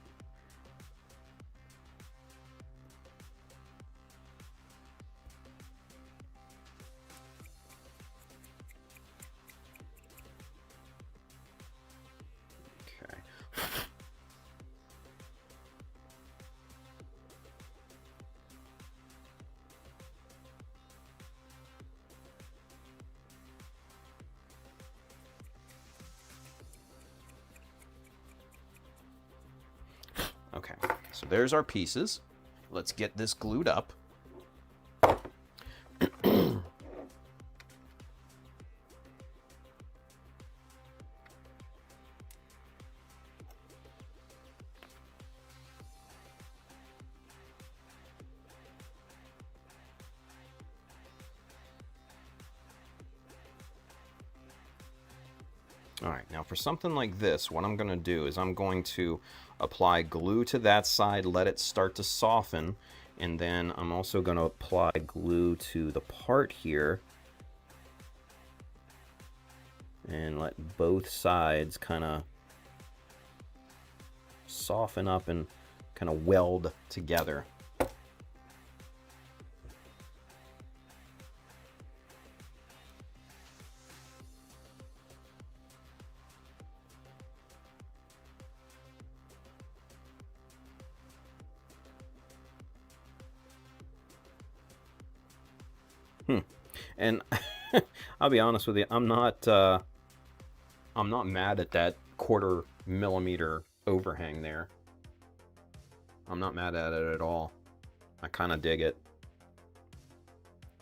So there's our pieces. Let's get this glued up. All right, now for something like this, what I'm going to do is I'm going to apply glue to that side, let it start to soften, and then I'm also going to apply glue to the part here and let both sides kind of soften up and kind of weld together. And I'll be honest with you, I'm not mad at that 1/4 millimeter overhang there. I'm not mad at it at all. I kind of dig it.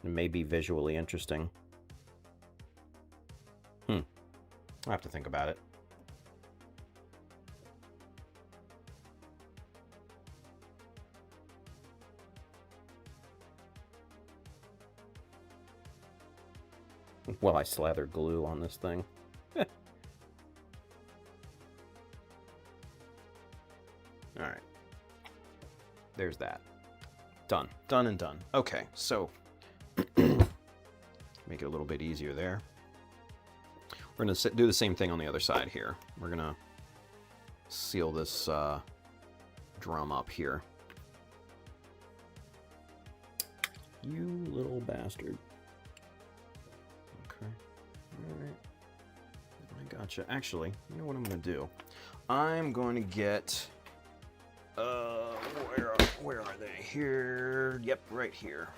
It may be visually interesting. I'll have to think about it. Well, I slathered glue on this thing. All right. There's that. Done. Done and done. Okay, so make it a little bit easier there. We're going to do the same thing on the other side here. We're going to seal this drum up here. You little bastard. Okay. All right. I gotcha. Actually, you know what I'm going to do? I'm going to get... where are they? Here. Yep, right here.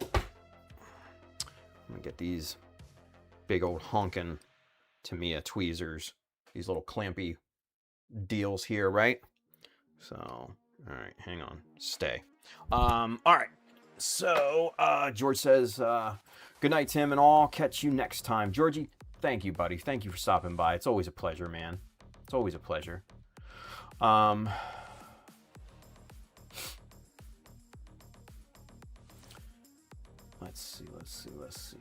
I'm going to get these big old honkin' Tamiya tweezers. These little clampy deals here, right? So, all right, hang on. Stay. All right. So, George says, good night, Tim, and all. Catch you next time. Georgie, thank you, buddy. Thank you for stopping by. It's always a pleasure, man. It's always a pleasure. Let's see.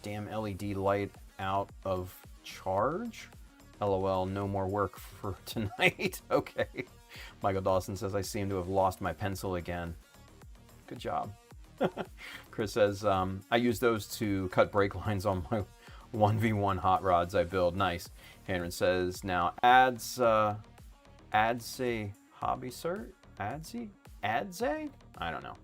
Damn LED light out of charge? LOL, no more work for tonight. Okay. Michael Dawson says, I seem to have lost my pencil again. Good job. Chris says, I use those to cut brake lines on my 1v1 hot rods I build. Nice. Henry says, now ads a hobby search? Adze? I don't know.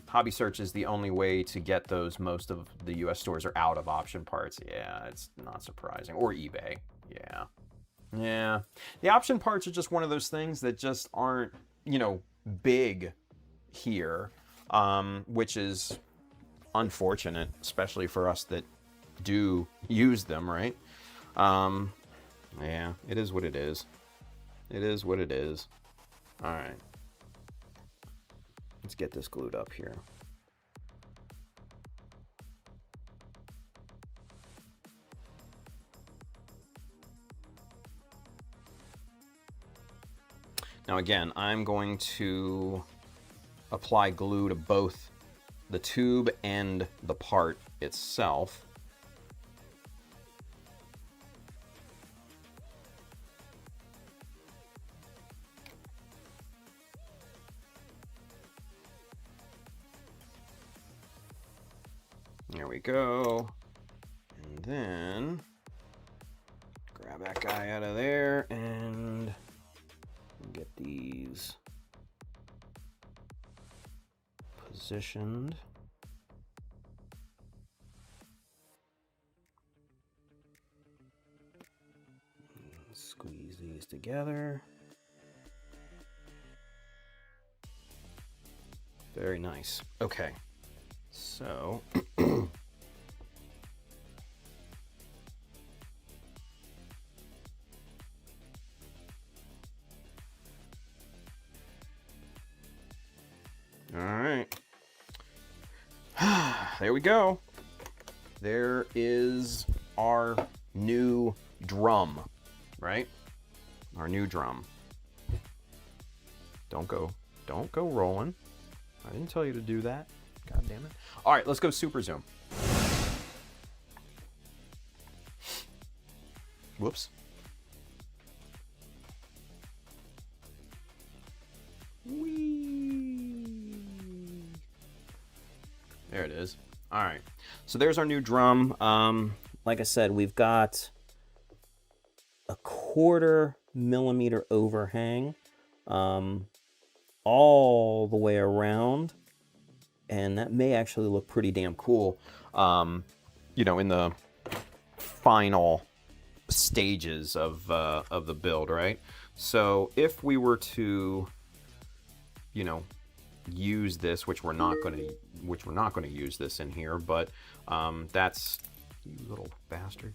Hobby search is the only way to get those. Most of the US stores are out of option parts. Yeah, it's not surprising. Or eBay. Yeah. Yeah. The option parts are just one of those things that just aren't, you know, big here, which is unfortunate, especially for us that do use them, right? Yeah, it is what it is. It is what it is. All right. Let's get this glued up here. Now again, I'm going to apply glue to both the tube and the part itself. There we go. And then grab that guy out of there and get these positioned. Squeeze these together. Very nice. Okay. So there we go. There is our new drum, right? Our new drum. Don't go rolling. I didn't tell you to do that. God damn it. All right, let's go super zoom. Whoops. Whee! There it is. All right. So there's our new drum. Like I said, we've got a 1/4 millimeter overhang all the way around, and that may actually look pretty damn cool, you know, in the final stages of the build, right? So if we were to, you know, use this, which we're not going to use this in here, but that's, you little bastard.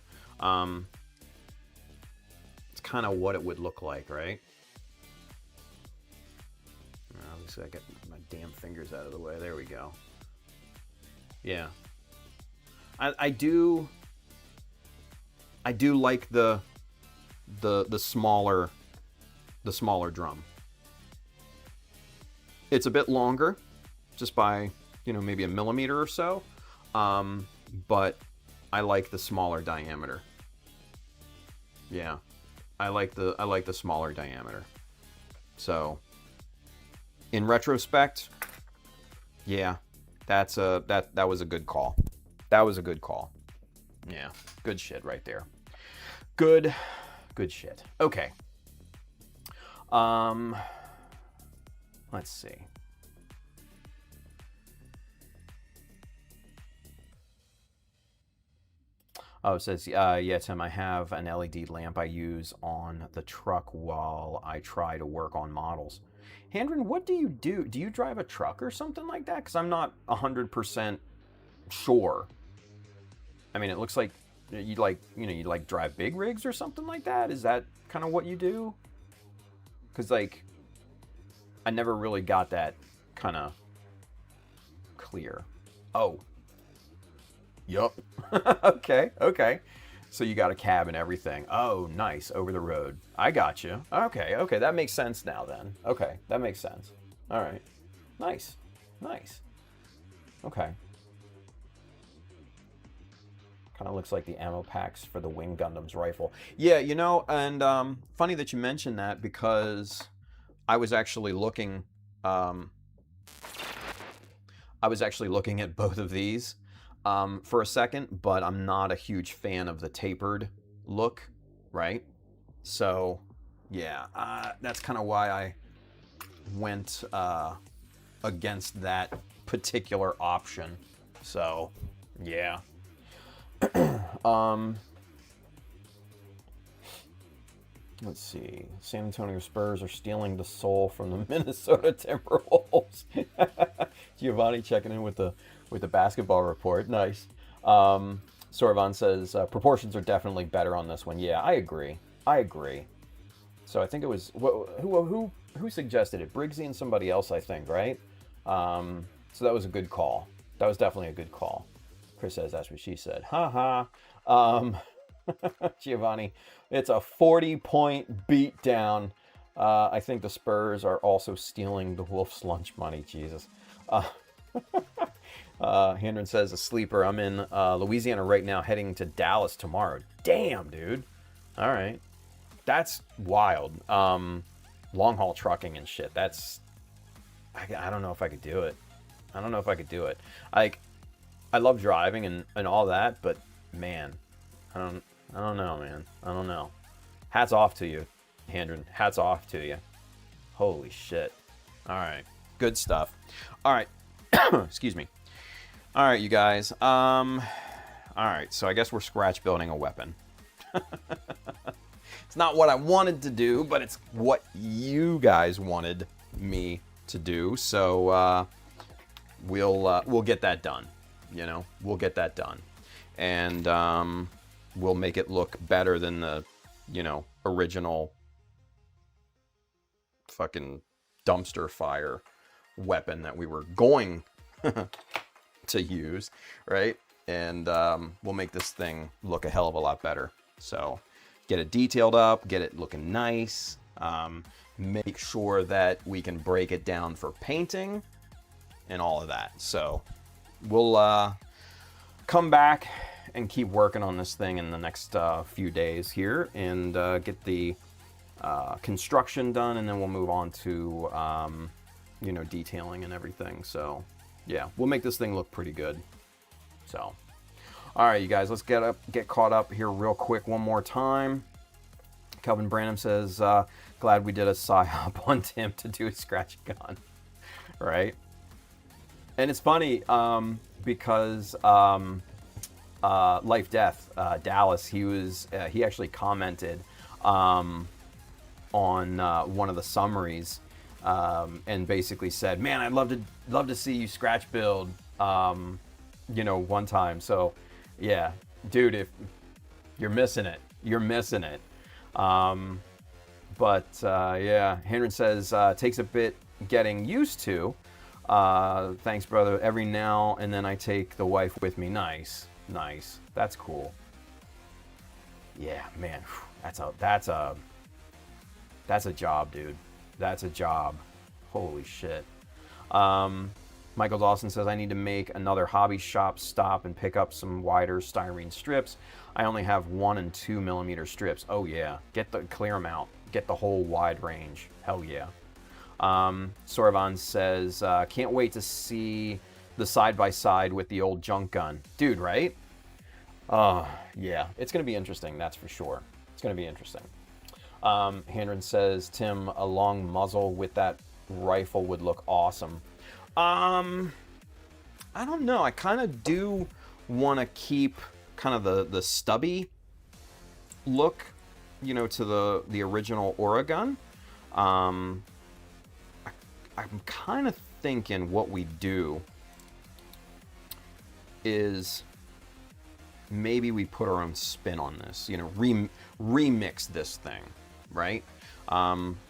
It's kind of what it would look like, right? Obviously, I get my damn fingers out of the way. There we go. Yeah, I do like the smaller drum. It's a bit longer, just by, you know, maybe a millimeter or so, but I like the smaller diameter. Yeah, I like the smaller diameter. So, in retrospect, yeah, that was a good call. That was a good call. Yeah, good shit right there. Good shit. Okay. Let's see. Oh, it says, yeah, Tim, I have an LED lamp I use on the truck while I try to work on models. Handren, what do you do? Do you drive a truck or something like that? Because I'm not 100% sure. I mean, it looks like you like drive big rigs or something like that. Is that kind of what you do? Because, like, I never really got that kind of clear. Oh. Yup. Okay. So you got a cab and everything. Oh, nice. Over the road. I got you. Okay. That makes sense now then. Okay, that makes sense. All right. Nice. Okay. Kind of looks like the ammo packs for the Wing Gundam's rifle. Yeah, you know, and funny that you mentioned that, because I was actually looking at both of these for a second, but I'm not a huge fan of the tapered look, right? So, yeah, that's kind of why I went against that particular option. So, yeah. Let's see. San Antonio Spurs are stealing the soul from the Minnesota Timberwolves. Giovanni checking in with the basketball report. Nice. Sorvan says proportions are definitely better on this one. Yeah, I agree. So I think it was who suggested it? Briggsy and somebody else, I think, right? So that was a good call. That was definitely a good call. Chris says that's what she said. Ha ha. Giovanni, it's a 40-point beatdown. I think the Spurs are also stealing the Wolves' lunch money. Jesus. Handren says a sleeper. I'm in Louisiana right now, heading to Dallas tomorrow. Damn, dude. All right, that's wild. Long haul trucking and shit. That's I don't know if I could do it. Like, I love driving and all that, but man, I don't know, man. I don't know. Hats off to you, Handren. Hats off to you. Holy shit. All right. Good stuff. All right. Excuse me. All right, you guys. All right. So I guess we're scratch building a weapon. It's not what I wanted to do, but it's what you guys wanted me to do. So we'll get that done. You know, we'll get that done. And we'll make it look better than the, you know, original fucking dumpster fire weapon that we were going to use, right? And we'll make this thing look a hell of a lot better. So get it detailed up, get it looking nice, make sure that we can break it down for painting and all of that. So we'll come back and keep working on this thing in the next few days here, and get the construction done, and then we'll move on to you know, detailing and everything. So yeah, we'll make this thing look pretty good. So all right, you guys, let's get caught up here real quick one more time. Kelvin Branham says, glad we did a psyop on Tim to do a scratch gun. Right? And it's funny, because Life Death, Dallas, he actually commented on one of the summaries, and basically said, man, I'd love to see you scratch build, you know, one time. So yeah, dude, if you're missing it, you're missing it. But yeah, Henry says, takes a bit getting used to. Thanks, brother. Every now and then I take the wife with me. Nice. That's cool. Yeah, man, that's a job, dude. That's a job. Holy shit. Michael Dawson says, I need to make another hobby shop stop and pick up some wider styrene strips. I only have 1 and 2 millimeter strips. Oh yeah, clear them out. Get the whole wide range. Hell yeah. Sorvan says, can't wait to see the side-by-side with the old junk gun. Dude, right? Yeah, it's going to be interesting, that's for sure. It's going to be interesting. Handren says, Tim, a long muzzle with that rifle would look awesome. I don't know. I kind of do want to keep kind of the stubby look, you know, to the original Aura gun. I'm kind of thinking what we do is maybe we put our own spin on this, you know, remix this thing, right?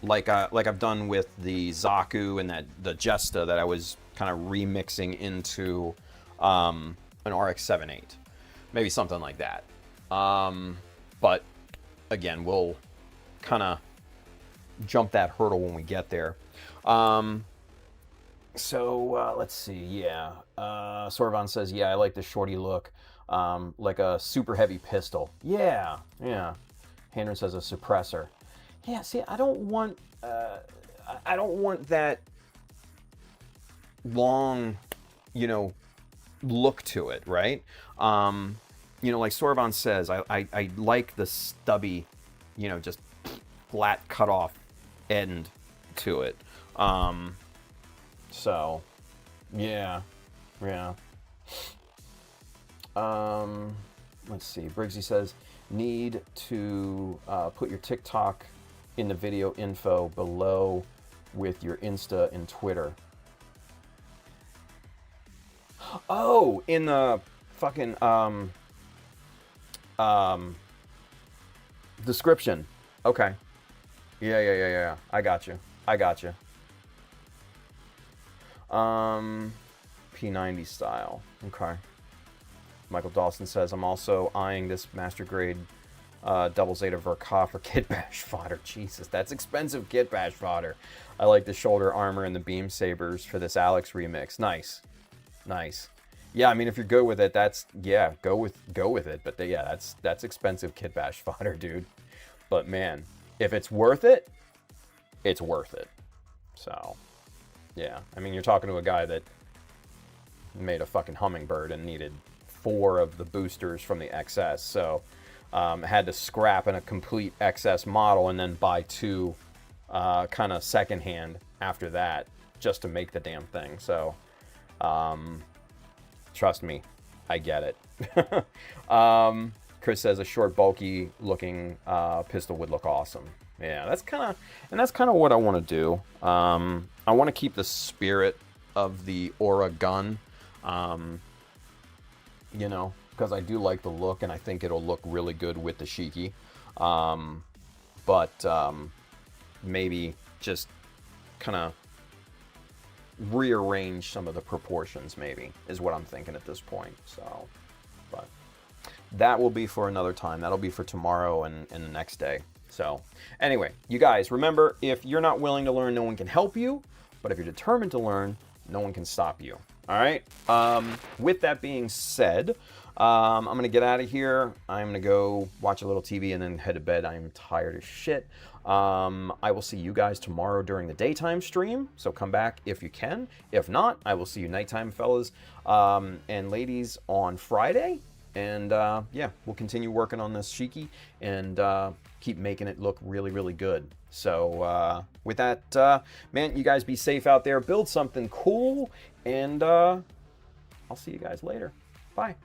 Like I've done with the Zaku and the Jesta that I was kind of remixing into an RX-78, maybe something like that. But again, we'll kind of jump that hurdle when we get there. So let's see. Yeah, Sorvan says, yeah, I like the shorty look, like a super heavy pistol. Yeah. Henry says a suppressor. Yeah, see, I don't want that long, you know, look to it, right? You know, like Sorvan says, I like the stubby, you know, just flat cut off end to it. So, yeah. Let's see. Briggsy says, need to put your TikTok in the video info below with your Insta and Twitter. Oh, in the fucking description. Okay. Yeah. I got you. P90 style. Okay. Michael Dawson says, I'm also eyeing this master grade double Zeta Verka for kit bash fodder. Jesus, that's expensive kit bash fodder. I like the shoulder armor and the beam sabers for this Alex remix. Nice. Yeah, I mean, if you're good with it, go with it. But yeah, that's expensive kit bash fodder, dude. But man, if it's worth it, it's worth it. So, yeah, I mean, you're talking to a guy that made a fucking hummingbird and needed 4 of the boosters from the XS, so had to scrap in a complete XS model and then buy 2 kind of secondhand after that just to make the damn thing. So trust me, I get it. Chris says a short, bulky looking pistol would look awesome. Yeah, that's kind of what I want to do. I want to keep the spirit of the Aura gun, you know, because I do like the look and I think it'll look really good with the Shiki. But maybe just kind of rearrange some of the proportions, maybe, is what I'm thinking at this point. So, but that will be for another time. That'll be for tomorrow and the next day. So anyway, you guys, remember, if you're not willing to learn, no one can help you. But if you're determined to learn, no one can stop you. All right? With that being said, I'm going to get out of here. I'm going to go watch a little TV and then head to bed. I'm tired as shit. I will see you guys tomorrow during the daytime stream. So come back if you can. If not, I will see you nighttime, fellas and ladies, on Friday. And yeah, we'll continue working on this Shiki and keep making it look really, really good. So with that, man, you guys be safe out there. Build something cool. And I'll see you guys later. Bye.